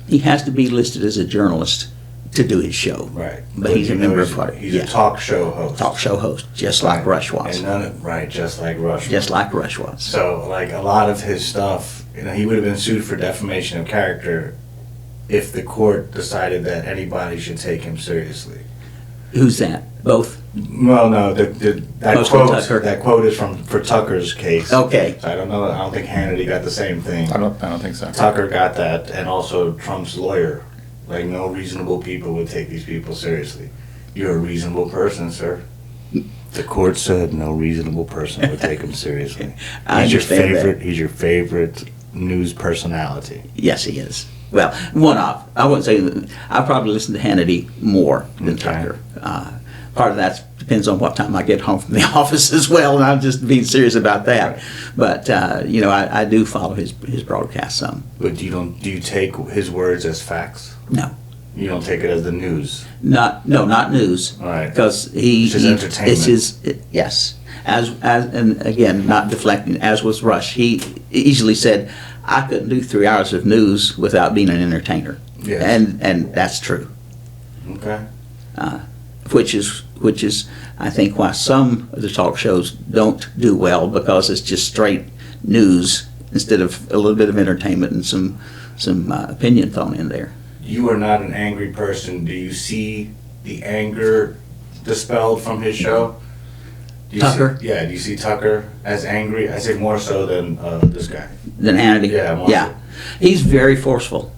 he has to be listed as a journalist to do his show. Right. But he's a you know member of party. He's a talk show host. Talk show host, just like Rush was. And just like Rush. Just like Rush was. So, like, a lot of his stuff, he would have been sued for defamation of character if the court decided that anybody should take him seriously. Who's that? Both? Well, no, that Most of quote Tucker. that quote is for Tucker's case. Okay. So I don't know. I don't think Hannity got the same thing. I don't think so. Tucker got that, and also Trump's lawyer. Like, no reasonable people would take these people seriously. You're a reasonable person, sir. The court said no reasonable person would take him seriously. I understand that. He's your favorite news personality. Yes, he is. Well, one of. I wouldn't say that. I probably listen to Hannity more than Okay. Tucker. Part of that depends on what time I get home from the office as well, and I'm just being serious about that. Right. But I do follow his broadcast some. But do you take his words as facts? No, You don't take it as the news. not news. All right. Because It's his entertainment. Yes. As and again, not deflecting. As was Rush, he easily said, "I couldn't do 3 hours of news without being an entertainer." Yes. And that's true. Okay. Which is I think why some of the talk shows don't do well, because it's just straight news instead of a little bit of entertainment and some opinion thrown in there. You are not an angry person. Do you see the anger dispelled from his show? Do you Tucker? do you see Tucker as angry? I say more so than this guy. Than Hannity. Yeah, more so. He's very forceful.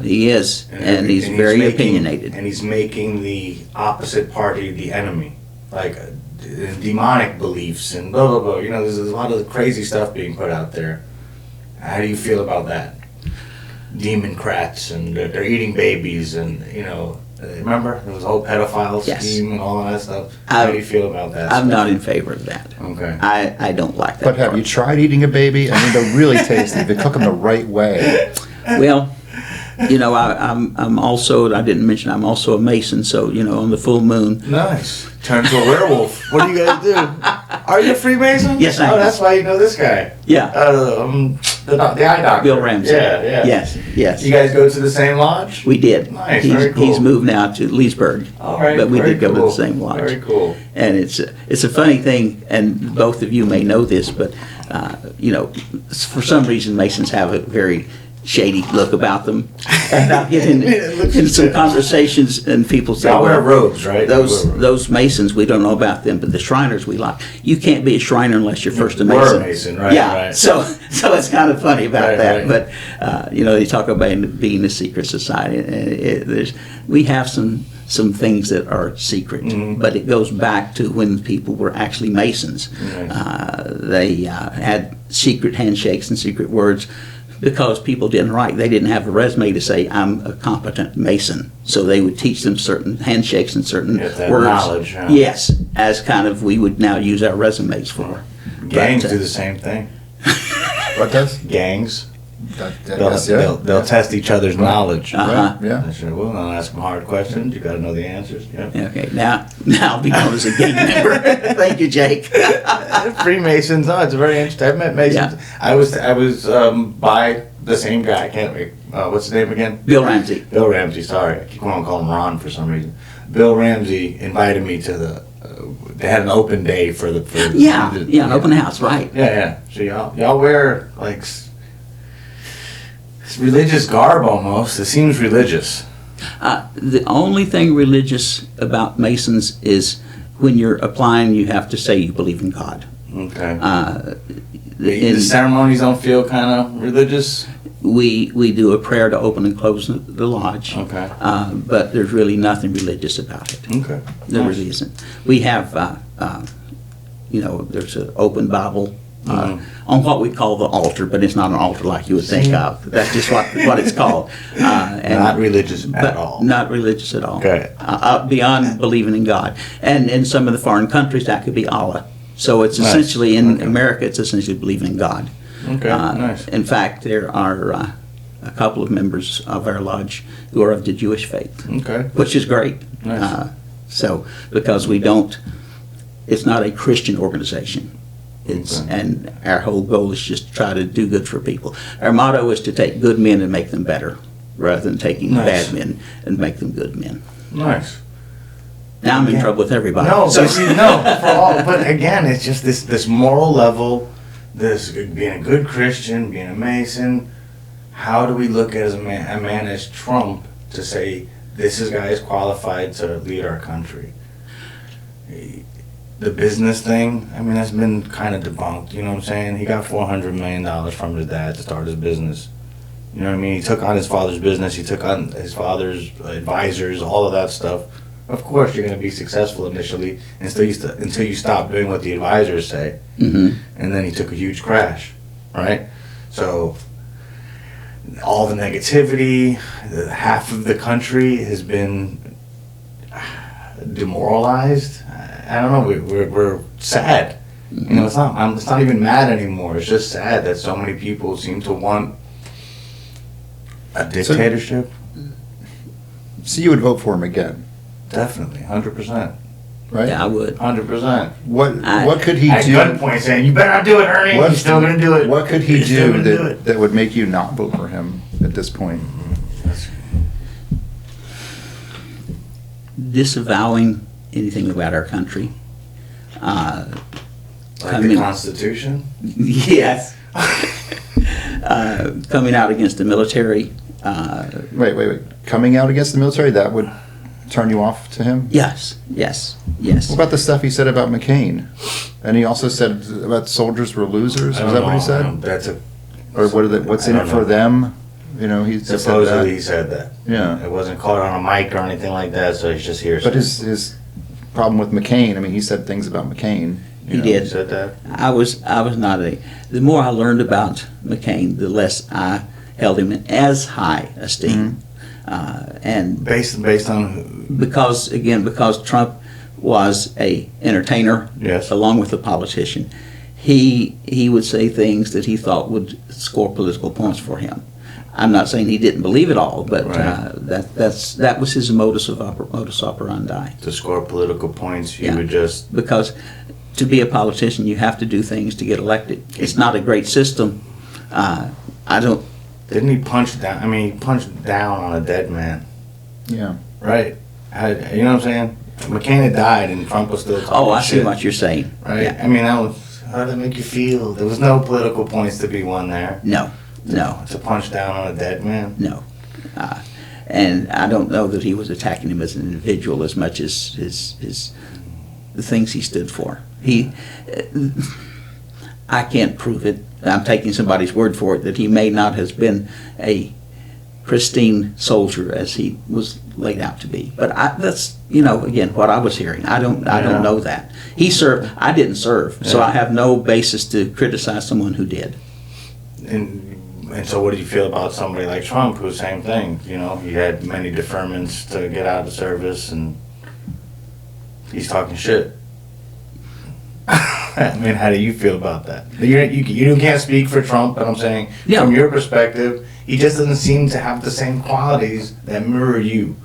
He is, and he's very opinionated. And he's making the opposite party the enemy. Like demonic beliefs and blah, blah, blah. There's a lot of crazy stuff being put out there. How do you feel about that? Democrats, and they're eating babies, and, Remember, there was a whole pedophile Yes. scheme and all of that stuff. How do you feel about that? I'm stuff? not in favor of that. Okay. I don't like that. But have part. you tried eating a baby? I mean, they're really tasty. If you cook them the right way. Well, you know, I'm also, I didn't mention, I'm also a Mason, so, you know, on the full moon. Nice. Turn to a werewolf. What do you guys do? Are you a Freemason? Yes, I am. Oh, that's why you know this guy. Yeah. The eye doctor. Bill Ramsey. Yeah, yeah. Yes, yes. You guys go to the same lodge? We did. Nice, He's, very cool. he's moved now to Leesburg. All right. But we very did go to cool. the same lodge. Very cool. And it's a funny thing, and both of you may know this, but, you know, for some reason Masons have a very shady look about them. And I'll get in some conversations, and people say, Y'all wear robes, right? those Masons, we don't know about them, but the Shriners we like. You can't be a Shriner unless you're first a We're Mason. a Mason, right? Yeah, Right. so it's kind of funny about Right, that. right. But, you know, they talk about being a secret society, and we have some things that are secret, Mm-hmm. but it goes back to when people were actually Masons. Nice. They had secret handshakes and secret words because people didn't write. They didn't have a resume to say, I'm a competent Mason. So they would teach them certain handshakes and certain You have to have words. knowledge, huh? Yes, as kind of we would now use our resumes for. Gangs But, do the same thing. What does? Gangs. I They'll, guess, yeah. they'll test each other's knowledge. Uh-huh. Right, yeah. They sure will. They'll ask them hard questions. You got to know the answers. Yeah. Okay, now I'll be known as a gang member. Thank you, Jake. Freemasons. Oh, it's very interesting. I've met Masons. Yeah. I was by the same guy. I can't wait. What's his name again? Bill Ramsey. Bill Ramsey. Sorry, I keep on calling him Ron for some reason. Bill Ramsey invited me to the. They had an open day for the. Yeah, an open house, right. Yeah. So y'all wear like religious garb almost. It seems religious. The only thing religious about Masons is when you're applying, you have to say you believe in God. Okay. In- The ceremonies don't feel kind of religious. we do a prayer to open and close the lodge, Okay. but there's really nothing religious about it. Okay. There Nice. really isn't. We have, you know, there's an open Bible on what we call the altar, but it's not an altar like you would think of. That's just what it's called. And Not religious but at all. Not religious at all. Okay. Beyond believing in God. And in some of the foreign countries, that could be Allah. So it's Nice. essentially, in Okay. America, it's essentially believing in God. Okay. Nice. In fact, there are a couple of members of our lodge who are of the Jewish faith, Okay. which is great. Nice. So, because we don't, it's not a Christian organization. It's Okay. and our whole goal is just to try to do good for people. Our motto is to take good men and make them better, rather than taking Nice. bad men and make them good men. Nice. Now I'm in Yeah. trouble with everybody. No, but see, no, for all. But again, it's just this moral level, this being a good Christian, being a Mason. How do we look at as a man as Trump to say this guy is qualified to lead our country? The business thing, I mean, that's been kind of debunked. You know what I'm saying? He got $400 million from his dad to start his business. You know what I mean? He took on his father's business. He took on his father's advisors, all of that stuff. Of course, you're going to be successful initially until you stop doing what the advisors say. Hmm. And then he took a huge crash, right? So all the negativity, half of the country has been demoralized. I don't know. We're sad. You know, it's not even mad anymore. It's just sad that so many people seem to want a dictatorship. So you would vote for him again, Definitely, 100%, right? Yeah, I would. 100%. What could he At do? gunpoint saying, "You better not do it, Ernie. You're still gonna do it." What could he You're still do gonna do it. that would make you not vote for him at this point? Disavowing anything about our country. Like I the mean- Constitution. Yes. Coming out against the military. Wait. Coming out against the military, that would turn you off to him? Yes. What about the stuff he said about McCain? And he also said about soldiers were losers. Was that what he said? That's a. Or what's I in it don't for know. them? You know, he said Supposedly that. he said that. Yeah. It wasn't caught on a mic or anything like that, so he's just here. But his problem with McCain, I mean, he said things about McCain. He He did. said that. I was not the more I learned about McCain, the less I held him in as high esteem. And Based on because Trump was a entertainer, Yes. along with a politician, he would say things that he thought would score political points for him. I'm not saying he didn't believe it all, but Right. that was his modus operandi. to score political points, you Yeah. would just Because to be a politician, you have to do things to get elected. It's not a great system. I don't. didn't he punch down? I mean, he punched down on a dead man, Yeah. right? You know what I'm saying? McCain had died, and Trump was still. Oh, I see shit, what you're saying. Right? Yeah. I mean, how did that make you feel? There was no political points to be won there. No, no, To punch down on a dead man. no. And I don't know that he was attacking him as an individual as much as the things he stood for. I can't prove it. I'm taking somebody's word for it that he may not have been a pristine soldier as he was laid out to be. But that's again what I was hearing. I don't know that he served. I didn't serve, so I have no basis to criticize someone who did. And so, what do you feel about somebody like Trump, who's same thing? You know, he had many deferments to get out of service, and he's talking shit. I mean, how do you feel about that? You can't speak for Trump, but I'm saying Yeah. from your perspective, he just doesn't seem to have the same qualities that mirror you,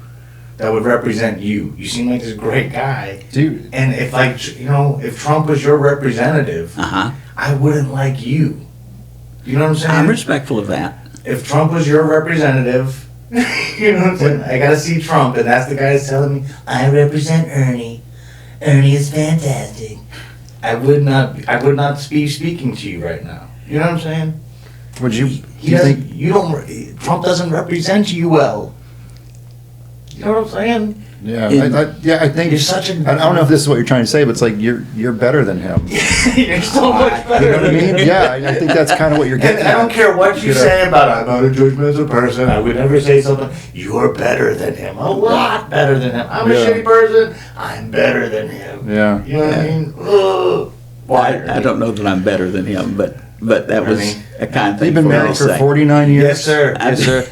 that would represent you. You seem like this great guy, Dude. and if Trump was your representative, I wouldn't like you. You know what I'm saying? I'm respectful of that. If Trump was your representative, you know what I'm saying? I gotta see Trump, and that's the guy that's telling me, I represent Ernie. Ernie is fantastic. I would not be speaking to you right now. You know what I'm saying? Would you? He doesn't. Trump doesn't represent you well. You know what I'm saying? Yeah, In- I think You're such a- I don't know if this is what you're trying to say, but it's like you're better than him. You're so much better. You know what I mean? Yeah, I think that's kind of what you're And getting I don't at. care what you You know? say about I'm not a judgmental person. I would never say something. You're better than him. A lot better than him. I'm a Yeah. shitty person. I'm better than him. Yeah. You know what I Yeah. mean? Ugh. Why? I don't know that I'm better than him, but that was Ernie. a kind thing You've been for me married to for say. 49 years. Yes, sir. Yes, sir.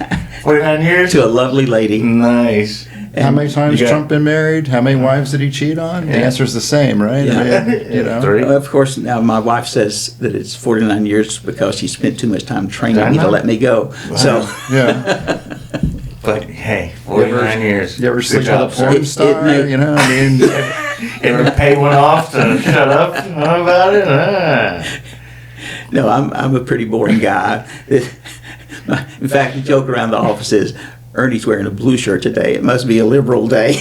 49 years? To a lovely lady. Nice. How many times You got- Trump been married? How many wives did he cheat on? The Yeah. answer's the same, right? Yeah. I mean, you know. 3. Of course, now my wife says that it's 49 years because she spent too much time training I me to know. let me go. So Yeah. But hey, 49 years. You ever Good sleep with job, a sir. porn It star? may- You know, I mean, You ever pay one off to shut up about it? no, I'm a pretty boring guy. In fact, the joke around the office is, Ernie's wearing a blue shirt today. It must be a liberal day.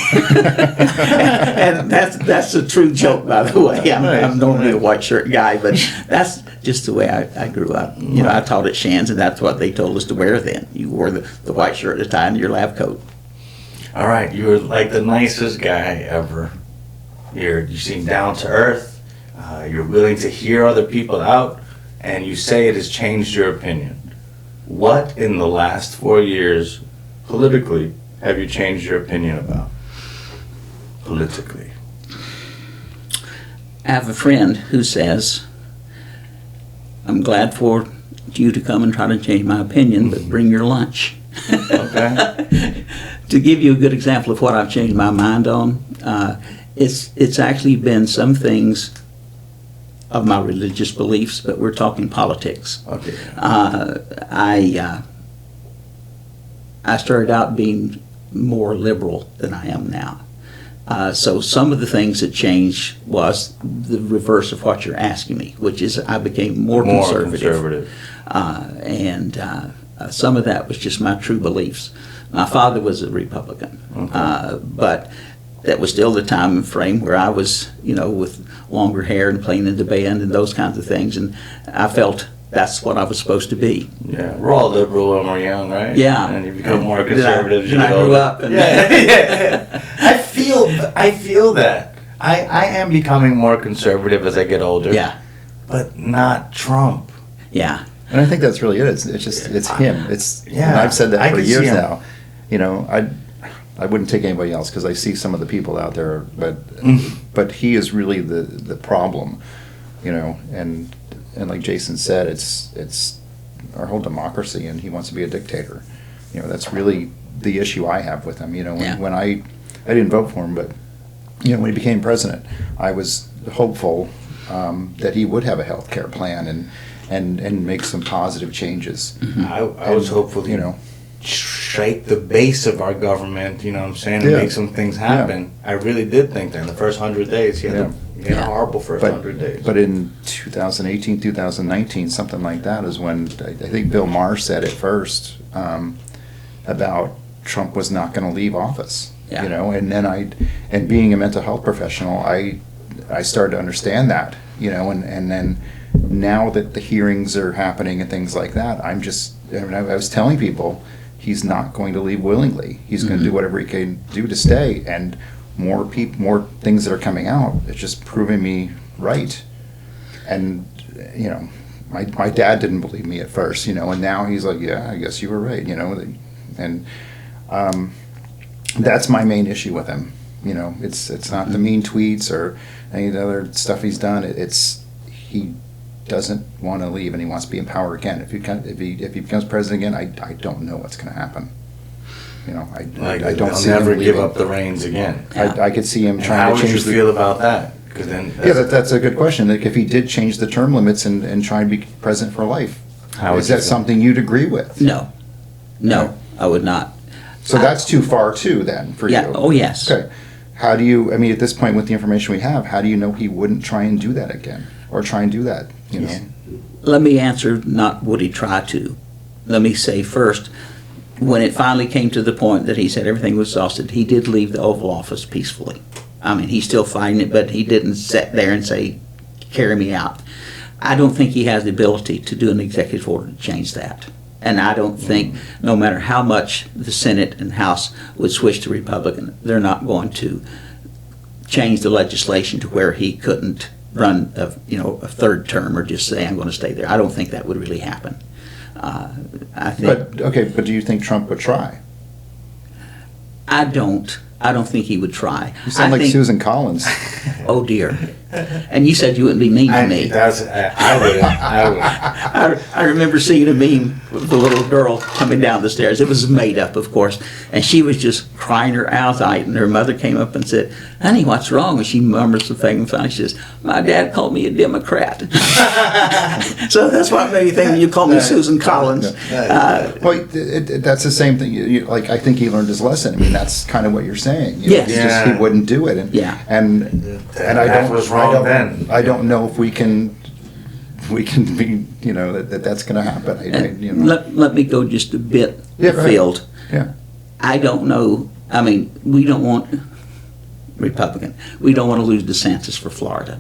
And that's a true joke, by the way. I'm normally a white shirt guy, but that's just the way I grew up. You know, I taught at Shands, and that's what they told us to wear then. You wore the white shirt, a tie, and your lab coat. All right, you were like the nicest guy ever. You seem down to earth. You're willing to hear other people out, and you say it has changed your opinion. What in the last 4 years, politically, have you changed your opinion about? Politically. I have a friend who says, I'm glad for you to come and try to change my opinion, but bring your lunch. Okay. To give you a good example of what I've changed my mind on, it's actually been some things of my religious beliefs, but we're talking politics. Okay. I started out being more liberal than I am now. So some of the things that changed was the reverse of what you're asking me, which is I became more conservative. And some of that was just my true beliefs. My father was a Republican, but that was still the time frame where I was, with longer hair and playing in the band and those kinds of things, and I felt that's what I was supposed to be. Yeah, we're all liberal when we're young, right? Yeah. And you become more Then conservative as you then I get grew older. up and Yeah. I feel that. I am becoming more conservative as I get older. yeah, But not Trump. yeah. and I think that's really it. It's him. Yeah, and I've said that I for can see years him. now. I wouldn't take anybody else because I see some of the people out there, but he is really the problem, and like Jason said, it's our whole democracy, and he wants to be a dictator. That's really the issue I have with him. You know, Yeah. when I didn't vote for him, but you know, when he became president, I was hopeful that he would have a health care plan and make some positive changes. I was hopeful, you know, shake the base of our government, you know what I'm saying, and Yeah. make some things happen. I really did think that in the first 100 days, he had a horrible first 100 days. But in 2018, 2019, something like that is when I think Bill Maher said it first about Trump was not going to leave office. Yeah. You know, and then and being a mental health professional, I started to understand that. You know, and then now that the hearings are happening and things like that, I was telling people he's not going to leave willingly. He's going to do whatever he can do to stay. And more things that are coming out, it's just proving me right. And you know, my dad didn't believe me at first, you know, and now he's like, yeah, I guess you were right, you know, and that's my main issue with him. You know, it's not the mean tweets or any of the other stuff he's done. It's he doesn't want to leave and he wants to be in power again. If he becomes president again, I don't know what's going to happen. You know, I don't see He'll never him give leaving. up the reins again. I could see him And trying how to would change you feel about that? Because then that's a good question. Like if he did change the term limits and try and be president for life, How is would you that feel? something you'd agree with? No, I would not. So that's too far too then for Yeah. you. Oh, yes. Okay. How do you? I mean, at this point, with the information we have, how do you know he wouldn't try and do that again, or try and do that? You know. Let me answer, not would he try to. Let me say first, when it finally came to the point that he said everything was exhausted, he did leave the Oval Office peacefully. I mean, he's still fighting it, but he didn't sit there and say, carry me out. I don't think he has the ability to do an executive order to change that. And I don't think, no matter how much the Senate and House would switch to Republican, they're not going to change the legislation to where he couldn't run a third term or just say, I'm going to stay there. I don't think that would really happen. I think. But do you think Trump would try? I don't think he would try. You sound like Susan Collins. Oh dear. And you said you wouldn't be mean to me. I would. I remember seeing a meme with the little girl coming down the stairs. It was made up, of course, and she was just crying her eyes out. And her mother came up and said, "Honey, what's wrong?" And she murmured something, and finally she says, "My dad called me a Democrat." So that's what made me think when you called me Susan Collins. Well, that's the same thing. Like I think he learned his lesson. I mean, that's kind of what you're saying. You know, Yes. it's just he wouldn't do it. And Yeah. and That was wrong then. I don't know if we can be, you know, that's going to happen. You know. Let me go just a bit Yeah, go ahead. afield. Yeah. I don't know. I mean, we don't want Republican. We don't want to lose DeSantis for Florida.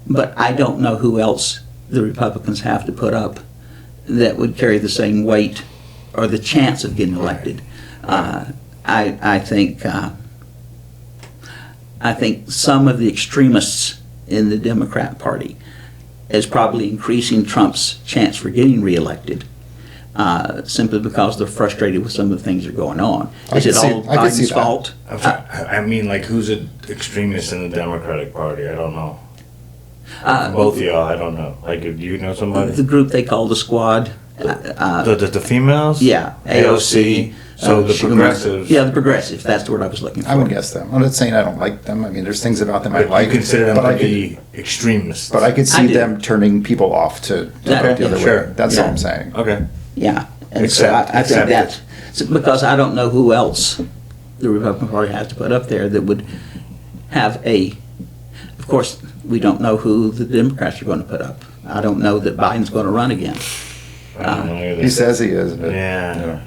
But I don't know who else the Republicans have to put up that would carry the same weight or the chance of getting elected. I think some of the extremists in the Democrat Party is probably increasing Trump's chance for getting reelected. Simply because they're frustrated with some of the things that are going on. Is it all I can see Biden's that. fault? I mean, like, who's an extremist in the Democratic Party? I don't know. Both of y'all, I don't know. Like, do you know somebody? The group they call the Squad. The females? Yeah, AOC. So the Schumer. progressives. Yeah, the progressive. That's the word I was looking for. I would guess them. I'm not saying I don't like them. I mean, there's things about them I But like. you consider them but to I could- be extremists. But I could I see do. them turning people off to That- vote the other sure. way. That's Yeah. all I'm saying. Okay. Yeah, and so I think Accept that's because I don't know who else the Republican Party has to put up there that would have a. Of course, we don't know who the Democrats are going to put up. I don't know that Biden's going to run again. I don't know either. He says he is. But, Yeah.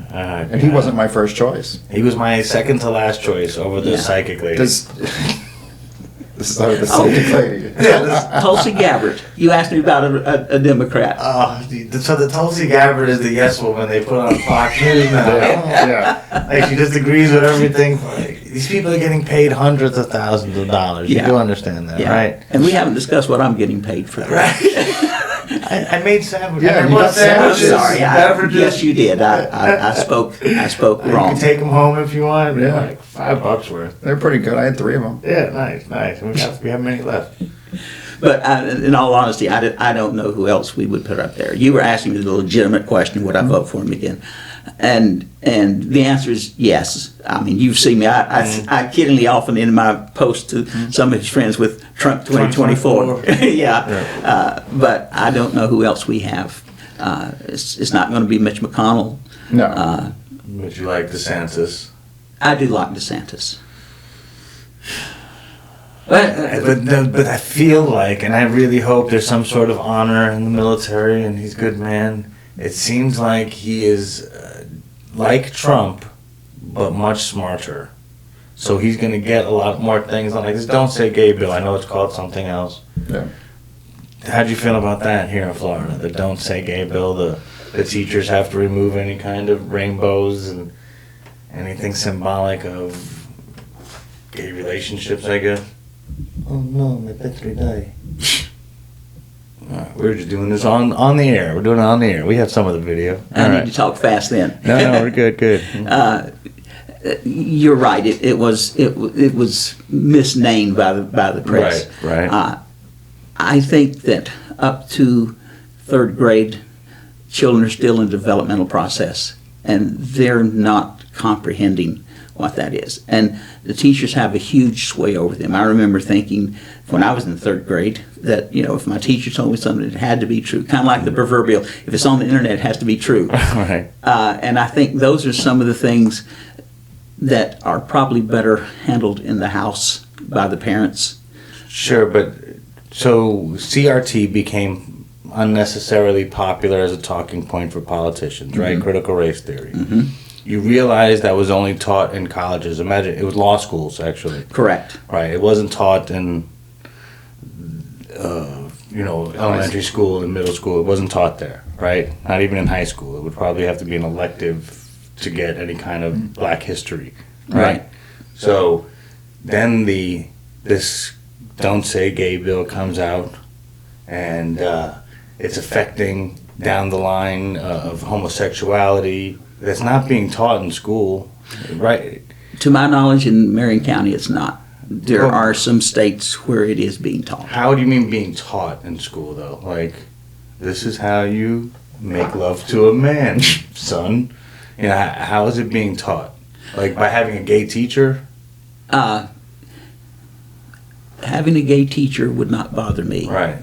And he wasn't my first choice. He was my second to last choice over the Yeah. psychic lady. Does this is the psychic lady? Tulsi Gabbard. You asked me about a Democrat. So the Tulsi Gabbard is the yes woman they put on Fox News now. Yeah. Like, she just agrees with everything. Like, these people are getting paid hundreds of thousands of dollars. Yeah. You do understand that, Yeah. right? And we haven't discussed what I'm getting paid for. Right. I made sandwiches. Yeah, I you bought got sandwiches. Sorry, beverages. yes, you did. I spoke You wrong. can take them home if you want. Yeah. Like $5 worth. They're pretty good. I had 3 of them. Yeah, nice. We have many left. But in all honesty, I don't know who else we would put up there. You were asking me the legitimate question, would I vote for him again? And the answer is yes. I mean, you've seen me. I kiddingly often in my post to some of his friends with Trump 2024. Yeah. But I don't know who else we have. It's not going to be Mitch McConnell. No. Would you like DeSantis? I do like DeSantis. But I feel like, and I really hope there's some sort of honor in the military, and he's a good man. It seems like he is like Trump, but much smarter. So he's going to get a lot more things like this. Don't say gay bill. I know it's called something else. Yeah. How do you feel about that here in Florida? The don't say gay bill. The teachers have to remove any kind of rainbows and anything symbolic of gay relationships, I guess. Oh no, my battery died. We're just doing this on the air. We're doing it on the air. We have some of the video. I need to talk fast then. No, we're good. You're right. It was misnamed by the press. Right. I think that up to third grade, children are still in the developmental process, and they're not comprehending what that is. And the teachers have a huge sway over them. I remember thinking when I was in the third grade that, if my teacher told me something, it had to be true. Kind of like the proverbial, if it's on the internet, it has to be true. Right. And I think those are some of the things that are probably better handled in the house by the parents. Sure, but so CRT became unnecessarily popular as a talking point for politicians, right? Mm-hmm. Critical race theory. Mm-hmm. You realize that was only taught in colleges. Imagine, it was law schools, actually. Correct. Right. It wasn't taught in, elementary school and middle school. It wasn't taught there, right? Not even in high school. It would probably have to be an elective to get any kind of black history, right? So then this Don't Say Gay bill comes out, and it's affecting down the line of homosexuality. That's not being taught in school, right? To my knowledge, in Marion County, it's not. There are some states where it is being taught. How do you mean being taught in school, though? Like, this is how you make love to a man, son. How is it being taught? Like, by having a gay teacher? Having a gay teacher would not bother me. Right.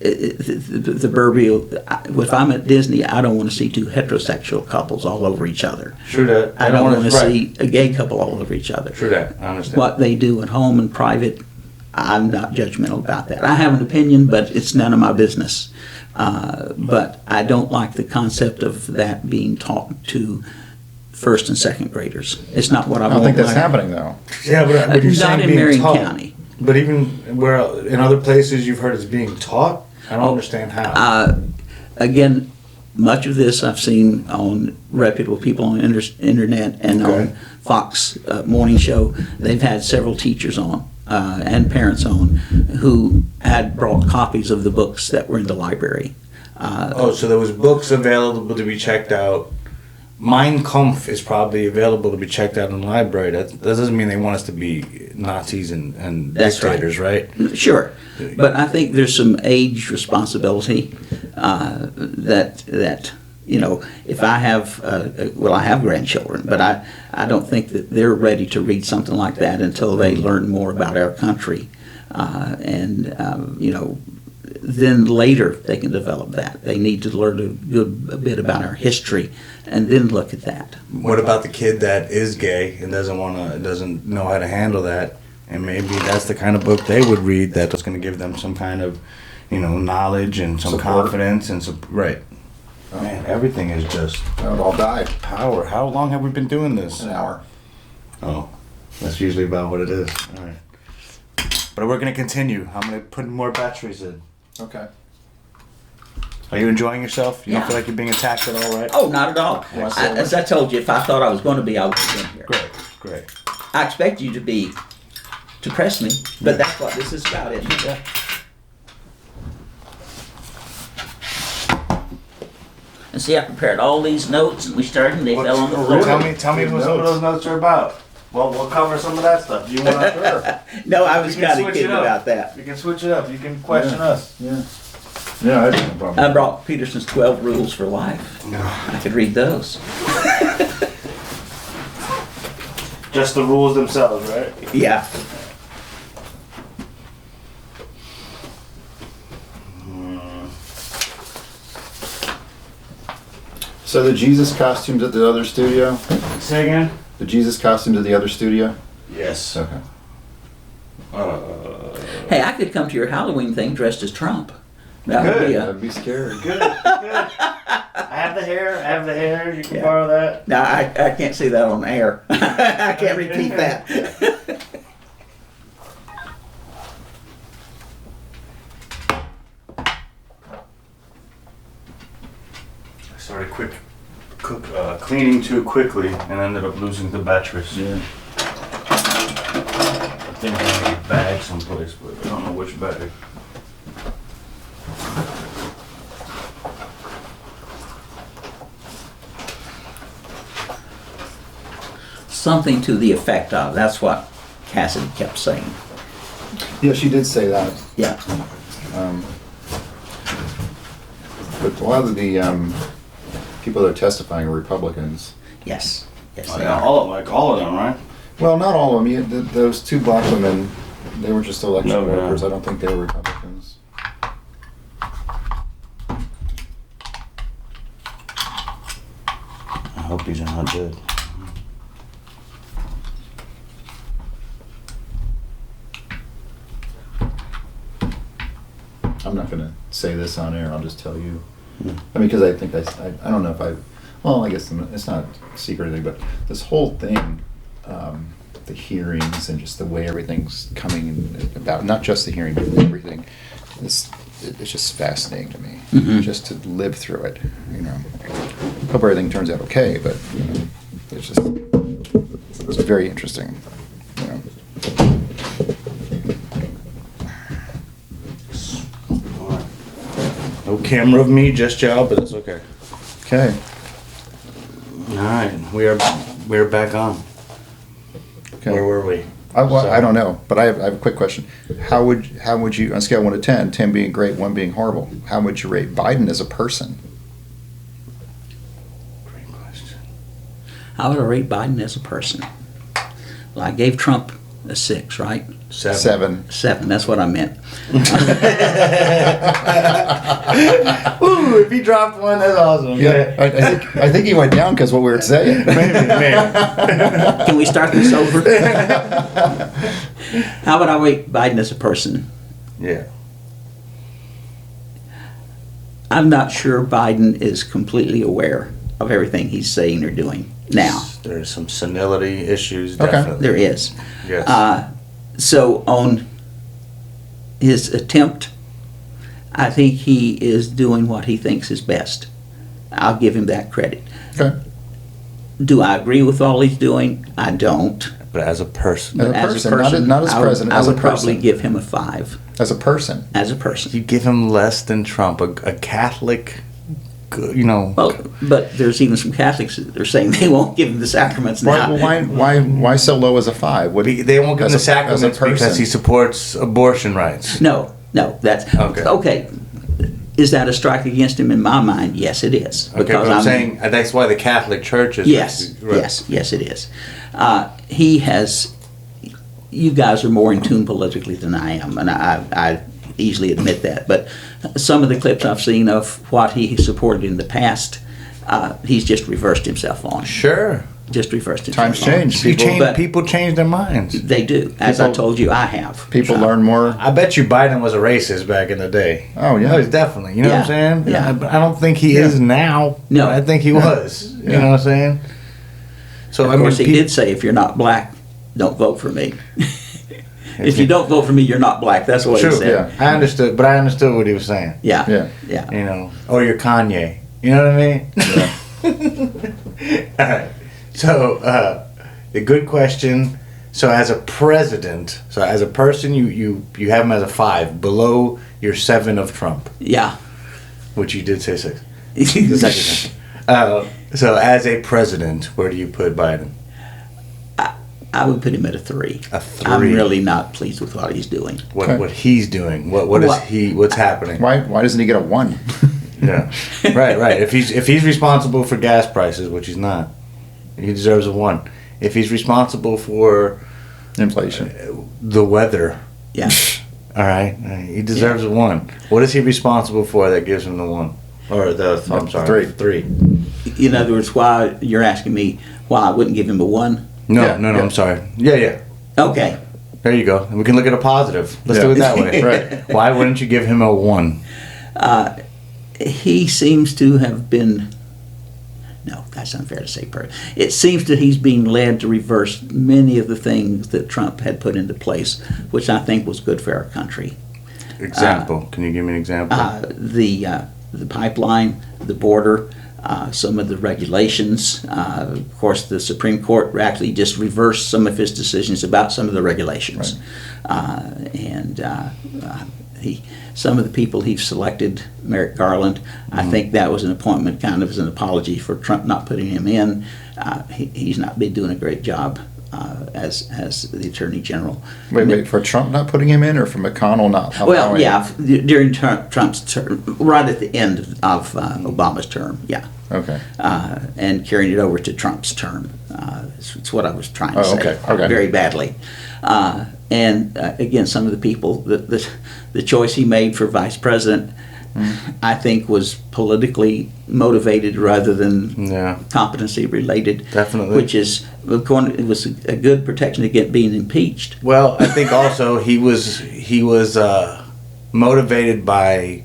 The proverbial, if I'm at Disney, I don't want to see two heterosexual couples all over each other. True that. I don't want to see a gay couple all over each other. True that. I understand. What they do at home in private, I'm not judgmental about that. I have an opinion, but it's none of my business. But I don't like the concept of that being taught to first and second graders. It's not what I want. I don't think that's happening, though. Yeah, but you're saying not in being Marion taught. County. But even where in other places you've heard it's being taught? I don't understand how. Again, much of this I've seen on reputable people on internet and on Fox morning show. They've had several teachers on and parents on who had brought copies of the books that were in the library. So there was books available to be checked out. Mein Kampf is probably available to be checked out in the library. That doesn't mean they want us to be Nazis and dictators, right? Sure. But I think there's some age responsibility that if I have, I have grandchildren, but I don't think that they're ready to read something like that until they learn more about our country. Then later they can develop that. They need to learn a bit about our history and then look at that. What about the kid that is gay and doesn't know how to handle that? And maybe that's the kind of book they would read that's going to give them some kind of, knowledge and some confidence and some right. Man, everything is just. It all died. Power. How long have we been doing this? An hour. Oh, that's usually about what it is. All right. But we're going to continue. I'm going to put more batteries in. Okay. Are you enjoying yourself? You Yeah. don't feel like you're being attacked at all, right? Oh, not at all. As I told you, if I thought I was going to be, I would have been here. Great. I expect you to press me, but that's what this is about, isn't it? Yeah. And see, I prepared all these notes, and we started, and they fell on the floor. Tell me what some of those notes are about. Well, we'll cover some of that stuff. Do you want to? No, I was You can kind of switch kidding it up. about that. You can switch it up. You can question us. Yeah. Yeah, I have no problem. I brought Peterson's 12 Rules for Life. I could read those. Just the rules themselves, right? Yeah. So the Jesus costumes at the other studio? Say again? The Jesus costumes at the other studio? Yes. Okay. Hey, I could come to your Halloween thing dressed as Trump. That would be I'd be scared. Good. I have the hair. You can borrow that. No, I can't see that on air. I can't repeat that. I started cleaning too quickly and ended up losing the batteries. Yeah. I think I need a bag someplace, but I don't know which bag. Something to the effect of. That's what Cassidy kept saying. Yeah, she did say that. Yeah. But a lot of the people that are testifying are Republicans. Yes. Yes, Oh, they yeah, are. all of them, right? Well, not all of them. Those two black women, they were just election No, yeah. workers. I don't think they were Republicans. I hope these are not good. I'm not going to say this on air. I'll just tell you. I mean, because I think I don't know if I. Well, I guess it's not secret or anything, but this whole thing, the hearings and just the way everything's coming about, not just the hearing, but everything, it's just fascinating to me. Just to live through it, you know. Hope everything turns out okay, but you know, it's very interesting, you know. No camera of me, just y'all, but it's okay. Okay. All right, we're back on. Okay. Where were we? I don't know, but I have a quick question. How would you, on a scale of 1 to 10, 10 being great, 1 being horrible, how would you rate Biden as a person? Great question. How would I rate Biden as a person? Well, I gave Trump a 6, right? 7. 7, that's what I meant. Ooh, if he dropped one, that's awesome. Yeah, I think he went down because what we were saying. Maybe. Can we start this over? How would I rate Biden as a person? Yeah. I'm not sure Biden is completely aware of everything he's saying or doing now. There's some senility issues, Okay. definitely. There is. Yes. So on his attempt, I think he is doing what he thinks is best. I'll give him that credit. Okay. Do I agree with all he's doing? I don't. But as a person, As a person, not as president, I as a would probably person. give him a 5 As a person. as a person. you give him less than Trump, a Catholic, you know. Well, but there's even some Catholics that are saying they won't give him the sacraments now. Why so low as a 5? What, They won't give him the as a sacraments because person. he supports abortion rights. No, that's Okay. okay. Is that a strike against him in my mind? Yes, it is. Okay, but I'm saying that's why the Catholic Church is. Yes, right. yes, it is. He has. You guys are more in tune politically than I am, and I easily admit that. But some of the clips I've seen of what he supported in the past, he's just reversed himself on. Sure. Just reversed himself. Times on. change. People change their minds. They do. As I People- told you, I have. people learn more? I bet you Biden was a racist back in the day. Oh, yeah. No, he's definitely. You know what I'm saying? Yeah. But I don't think he is now. No. I think he was. You know what I'm saying? So Of course, he did say, if you're not black, don't vote for me. If you don't vote for me, you're not black. That's what he True. said. Yeah. I understood what he was saying. Yeah. Yeah. Yeah. You know, or you're Kanye. You know what I mean? All right. So, the good question. So, as a president, as a person, you have him as a 5, below your 7 of Trump, Yeah. which you did say 6. The second time. So, as a president, where do you put Biden? I would put him at a 3. A 3. I'm really not pleased with what he's doing. What he's doing? What's happening? Why doesn't he get a 1? Yeah, right. If he's responsible for gas prices, which he's not, he deserves a 1. If he's responsible for Inflation. The weather, Yeah. all right, he deserves a 1. What is he responsible for that gives him the 1? Or I'm sorry, 3. In other words, why you're asking me why I wouldn't give him a 1? No, Yeah, no, yeah. I'm sorry. Yeah. Okay. There you go. And we can look at a positive. Let's Yeah. do it that way. Right. Why wouldn't you give him a 1? He seems to have been. No, that's unfair to say. It seems that he's being led to reverse many of the things that Trump had put into place, which I think was good for our country. Example. Can you give me an example? The pipeline, the border, some of the regulations. Of course, the Supreme Court actually just reversed some of his decisions about some of the regulations. Some of the people he selected, Merrick Garland, I think that was an appointment kind of as an apology for Trump not putting him in. He's not been doing a great job as the Attorney General. Wait, for Trump not putting him in, or for McConnell not allowing Well, him? yeah, during Trump's term, right at the end of Obama's term, yeah. Okay. And carrying it over to Trump's term. It's what I was trying to say okay. very badly. Again, some of the people, the choice he made for vice president, I think was politically motivated rather than competency related. Definitely. Which is, it was a good protection against being impeached. Well, I think also he was motivated by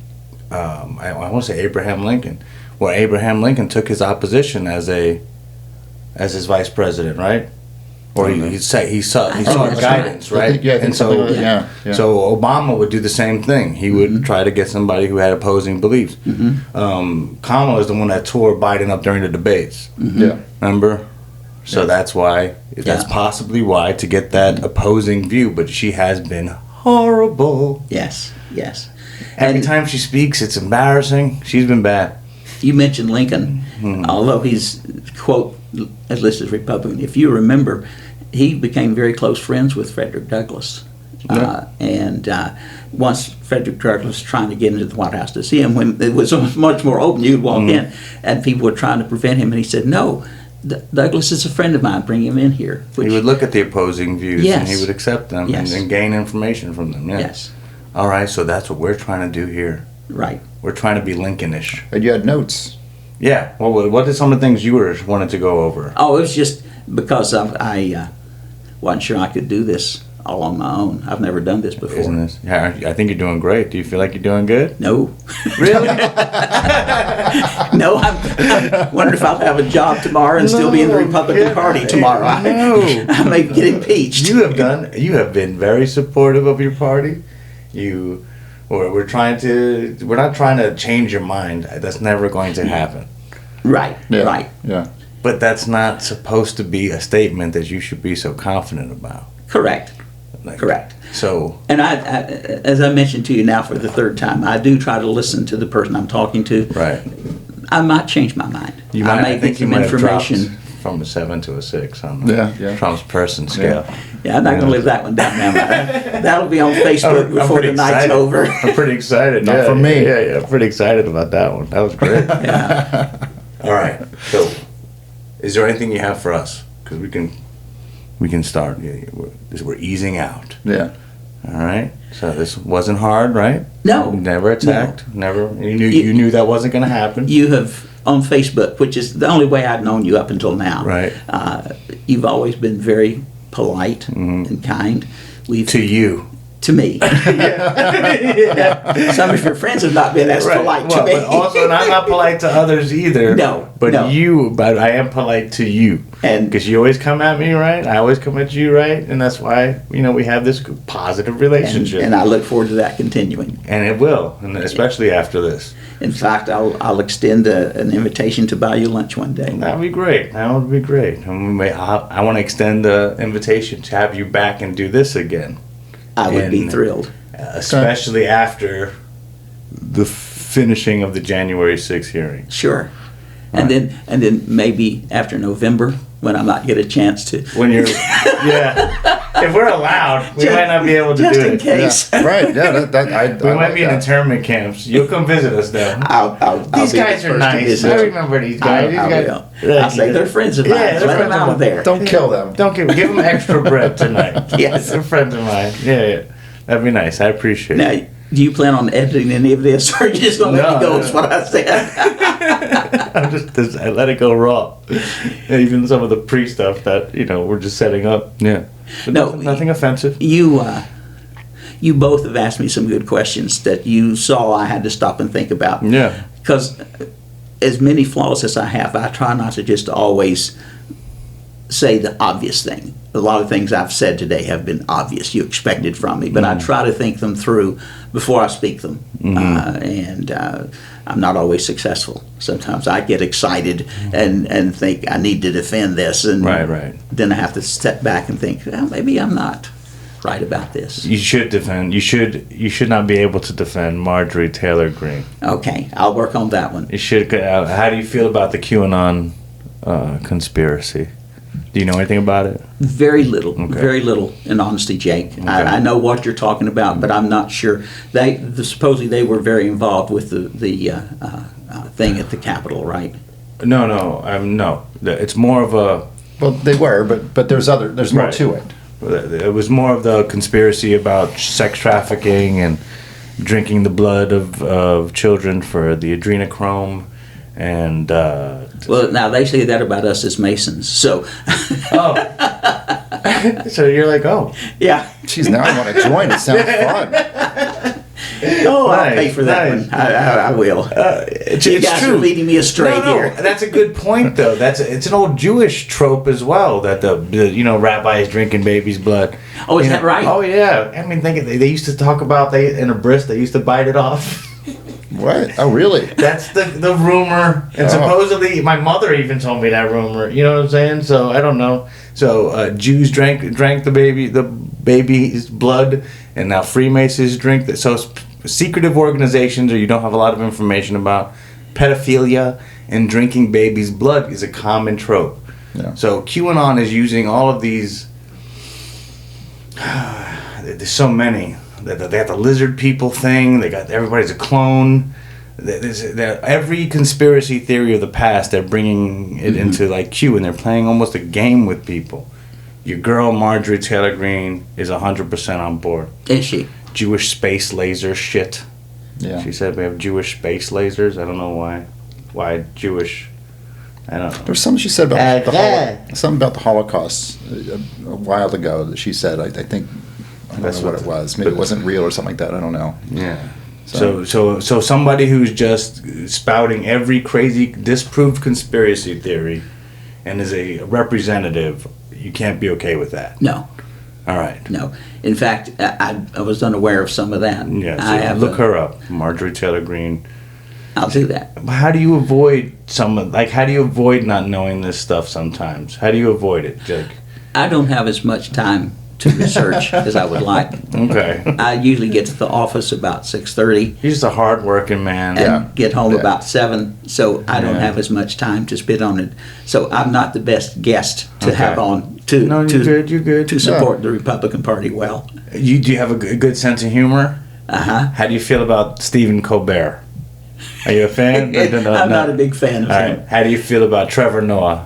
I want to say Abraham Lincoln, where Abraham Lincoln took his opposition as his vice president, right? Or he sought guidance, right? I think so something like that, so Obama would do the same thing. He would try to get somebody who had opposing beliefs. Kamala is the one that tore Biden up during the debates. Yeah. Remember? So that's why. That's possibly why, to get that opposing view. But she has been horrible. Yes. Every time she speaks, it's embarrassing. She's been bad. You mentioned Lincoln, although he's, quote, as listed as Republican. If you remember, he became very close friends with Frederick Douglass. Once Frederick Douglass was trying to get into the White House to see him, when it was much more open, you'd walk in, and people were trying to prevent him, and he said, no, Douglass is a friend of mine, bring him in here. He would look at the opposing views, and he would accept them and gain information from them. Yes. All right, so that's what we're trying to do here. Right. We're trying to be Lincolnish. And you had notes. Yeah. Well, what are some of the things you wanted to go over? Oh, it was just because I wasn't sure I could do this all on my own. I've never done this before. Isn't this? Yeah, I think you're doing great. Do you feel like you're doing good? No. Really? No, I wonder if I'll have a job tomorrow and still be in the Republican Party tomorrow. I may get impeached. You have been very supportive of your party. We're not trying to change your mind. That's never going to happen. Right. Yeah. Right. Yeah. But that's not supposed to be a statement that you should be so confident about. Correct. Correct. So, and I, as I mentioned to you now for the third time, I do try to listen to the person I'm talking to. Right. I might change my mind. I may get some information from a 7 to a 6 on Trump's person scale. Yeah, I'm not going to live that one down now. That'll be on Facebook before the night's over. I'm pretty excited. Not for me. Yeah, I'm pretty excited about that one. That was great. Yeah. All right. So, is there anything you have for us? Because we can start. We're easing out. Yeah. All right. So this wasn't hard, right? No. You never attacked. No. Never. You knew that wasn't going to happen. You have on Facebook, which is the only way I've known you up until now. Right. You've always been very polite and kind. To you. To me. Some of your friends have not been as polite to me. But also, and I'm not polite to others either. No. But I am polite to you. And because you always come at me right, I always come at you right, and that's why we have this positive relationship. And I look forward to that continuing. And it will, and especially after this. In fact, I'll extend an invitation to buy you lunch one day. That would be great. And I want to extend the invitation to have you back and do this again. I would be thrilled. Especially after the finishing of the January 6th hearing. Sure. And then maybe after November, when I might get a chance to. When you're, yeah. If we're allowed, we might not be able to just do in it. case. Yeah, right. Yeah, We might be in internment camps. You'll come visit us though. I'll These be the guys are first to nice. visit. I remember these guys. These I guys. will. I'll say they're friends of mine. Yeah, they're Let them friends of out mine. of there. Don't kill them. Don't give them extra bread tonight. Yes. They're friends of mine. Yeah. That'd be nice. I appreciate Now, it. do you plan on editing any of this, or are you just gonna let No, me go? no. Is what I said. I let it go raw. Even some of the pre stuff that we're just setting up. Yeah. But No, nothing offensive. You both have asked me some good questions that you saw I had to stop and think about. Yeah. Because as many flaws as I have, I try not to just always say the obvious thing. A lot of things I've said today have been obvious, you expected from me, but I try to think them through before I speak them. And I'm not always successful. Sometimes I get excited and think I need to defend this, and Right. then I have to step back and think, well, maybe I'm not right about this. You should defend. You should not be able to defend Marjorie Taylor Greene. Okay, I'll work on that one. You should. How do you feel about the QAnon conspiracy? Do you know anything about it? Very little, Okay. very little, in honesty, Jake. I know what you're talking about, but I'm not sure. Supposedly they were very involved with the thing at the Capitol, right? No. It's more of a. Well, they were, but there's more Right. to it. It was more of the conspiracy about sex trafficking and drinking the blood of children for the adrenochrome, and. Well, now they say that about us as Masons, so Oh. So you're like, oh. yeah. Geez, now I want to join. It sounds fun. Oh, I'll Nice, pay for that nice. one. I will. It's You guys are leading me astray here. That's a good point, though. It's an old Jewish trope as well that the rabbis drinking baby's blood. Oh, is that right? Oh yeah. I mean, they used to talk about in a bris they used to bite it off. What? Oh, really? That's the rumor, and supposedly my mother even told me that rumor. You know what I'm saying? So I don't know. So Jews drank the baby's blood, and now Freemasons drink that. So secretive organizations, or you don't have a lot of information about pedophilia and drinking baby's blood is a common trope. Yeah. So QAnon is using all of these. There's so many. They got the lizard people thing. They got everybody's a clone. Every conspiracy theory of the past, they're bringing it into like Q, and they're playing almost a game with people. Your girl Marjorie Taylor Greene is 100% on board. Is she? Jewish space laser shit. Yeah. She said we have Jewish space lasers. I don't know why. Why Jewish? I don't know. There was something she said about something about the Holocaust a while ago that she said. I think I don't That's know what what it was. Maybe it wasn't real or something like that. I don't know. Yeah. So somebody who's just spouting every crazy disproved conspiracy theory and is a representative, you can't be okay with that. No. All right. No. In fact, I was unaware of some of that. Yeah. So I have look her up, Marjorie Taylor Greene. I'll do that. How do you avoid how do you avoid not knowing this stuff sometimes? How do you avoid it, Jake? I don't have as much time to research as I would like. Okay. I usually get to the office about 6:30 He's just a hard-working man. and get home Yeah. about 7, so I don't Yeah. have as much time to spend on it. So I'm not the best guest to Okay. have on to No, you're good. You're good. to support the Republican Party well. Do you have a good sense of humor? Uh-huh. How do you feel about Stephen Colbert? Are you a fan? I'm not a big fan of All him. right. How do you feel about Trevor Noah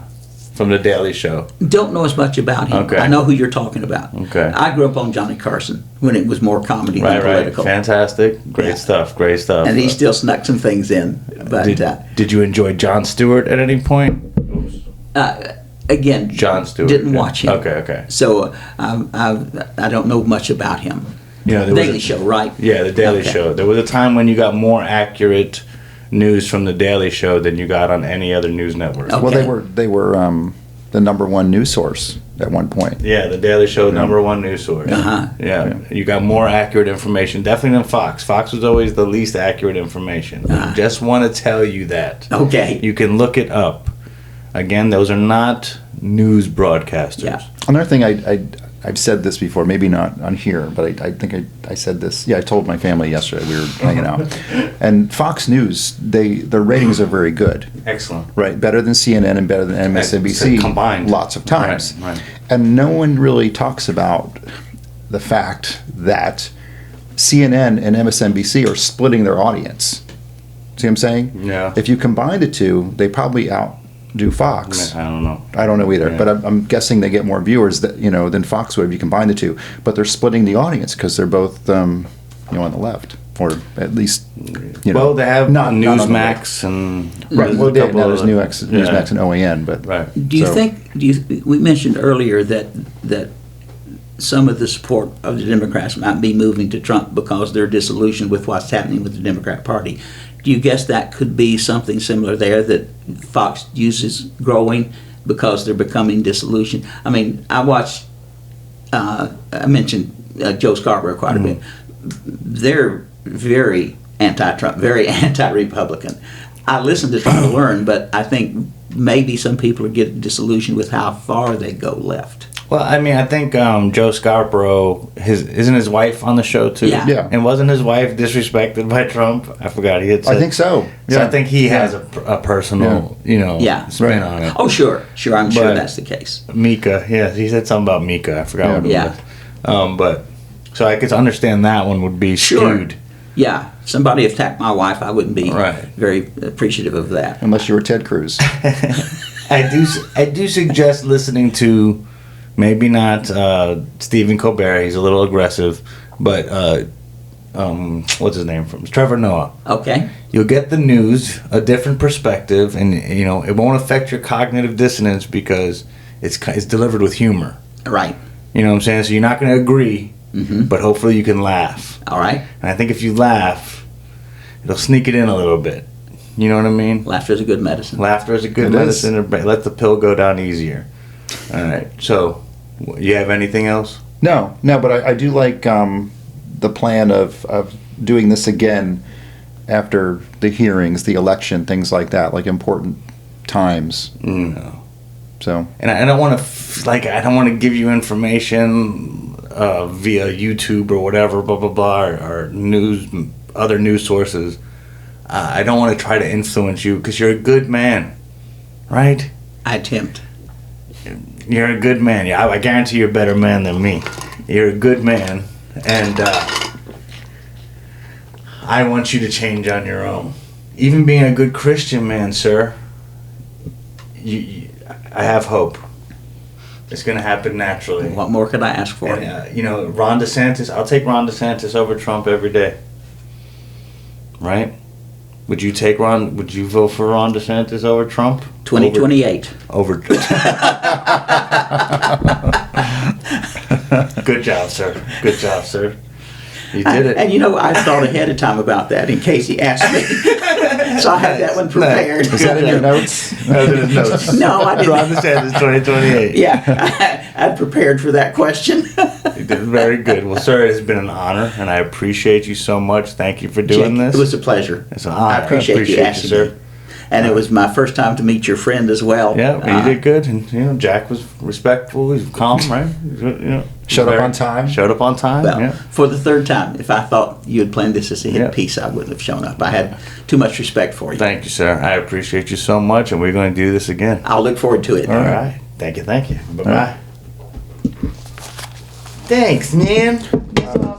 from The Daily Show? Don't know as much about him. Okay. I know who you're talking about. Okay. I grew up on Johnny Carson when it was more comedy Right, than right. political. Fantastic. Great Yeah. stuff. Great stuff. And he still snuck some things in. But Did you enjoy Jon Stewart at any point? again, Jon Stewart. didn't yeah. watch him. Okay. So I don't know much about him. You know, there was Daily a- Show, right? Yeah, The Daily Okay. Show. There was a time when you got more accurate news from The Daily Show than you got on any other news network. Okay. Well, they were the number one news source at one point. Yeah, The Daily Show, #1 news source. Uh-huh. Yeah, you got more accurate information, definitely than Fox. Fox was always the least accurate information. I just want to tell you that. Okay. You can look it up. Again, those are not news broadcasters. Yeah. Another thing I've said this before, maybe not on here, but I think I said this. Yeah, I told my family yesterday. We were hanging out, and Fox News, their ratings are very good. Excellent. Right, better than CNN and better than MSNBC combined lots of times. Right. And no one really talks about the fact that CNN and MSNBC are splitting their audience. See what I'm saying? Yeah. If you combine the two, they probably outdo Fox. I don't know. I don't know either, Yeah. but I'm guessing they get more viewers than Fox would if you combine the two. But they're splitting the audience because they're both on the left, or at least Well, they have not on the Newsmax and right. Well, there's a couple now there's of- Newsmax and OAN, but Right. Do you So- think? We mentioned earlier that some of the support of the Democrats might be moving to Trump because they're disillusioned with what's happening with the Democrat Party. Do you guess that could be something similar there, that Fox News is growing because they're becoming disillusioned? I mean, I watched. I mentioned Joe Scarborough quite a bit. They're very anti-Trump, very anti-Republican. I listen to try to learn, but I think maybe some people are getting disillusioned with how far they go left. Well, I mean, I think Joe Scarborough, isn't his wife on the show too? Yeah. Yeah. And wasn't his wife disrespected by Trump? I forgot. He had said, I think so. So Yeah. I think he has a personal, Yeah. spin Right. on it. Oh, sure, I'm sure But- that's the case. Mika, yeah, he said something about Mika. I forgot what it Yeah. was. But so I could understand that one would be Sure. skewed. Yeah, somebody attacked my wife, I wouldn't be Right. very appreciative of that. Unless you were Ted Cruz. I do suggest listening to maybe not Stephen Colbert. He's a little aggressive, but what's his name from? Trevor Noah. Okay, You'll get the news, a different perspective, and it won't affect your cognitive dissonance because it's delivered with humor. right, You know what I'm saying? So you're not going to agree, but hopefully you can laugh. all right. And I think if you laugh, it'll sneak it in a little bit. You know what I mean? Laughter is a good medicine. Laughter is a good It is. medicine. Let the pill go down easier. All right. So, you have anything else? No, but I do like the plan of doing this again after the hearings, the election, things like that, like important times. No. So And I don't want to I don't want to give you information via YouTube or whatever, blah blah blah, or other news sources. I don't want to try to influence you because you're a good man, right? I attempt. You're a good man. Yeah, I guarantee you're a better man than me. You're a good man, and I want you to change on your own. Even being a good Christian man, sir, I have hope. It's going to happen naturally. What more could I ask for? And, Ron DeSantis, I'll take Ron DeSantis over Trump every day. Right? Would you vote for Ron DeSantis over Trump? 2028. Over. Good job, sir. Good job, sir. You did it. And I thought ahead of time about that in case he asked me. So I had that one prepared. is that in your notes? That was in his notes. No, I didn't. Ron DeSantis 2028. Yeah, I'd prepared for that question. You did very good. Well, sir, it has been an honor, and I appreciate you so much. Thank you for doing Jake, this. It was a pleasure. It's an honor. I appreciate you asking sir. me. And it was my first time to meet your friend as well. Yeah, you did good, and Jack was respectful. He was calm, right? Showed up on time. Showed up on time. Well, yeah. for the third time, if I thought you had planned this as a hit Yeah. piece, I wouldn't have shown up. I had too much respect for you. Thank you, sir. I appreciate you so much, and we're going to do this again. I'll look forward to it. All right. Thank you. Bye bye. Thanks, man.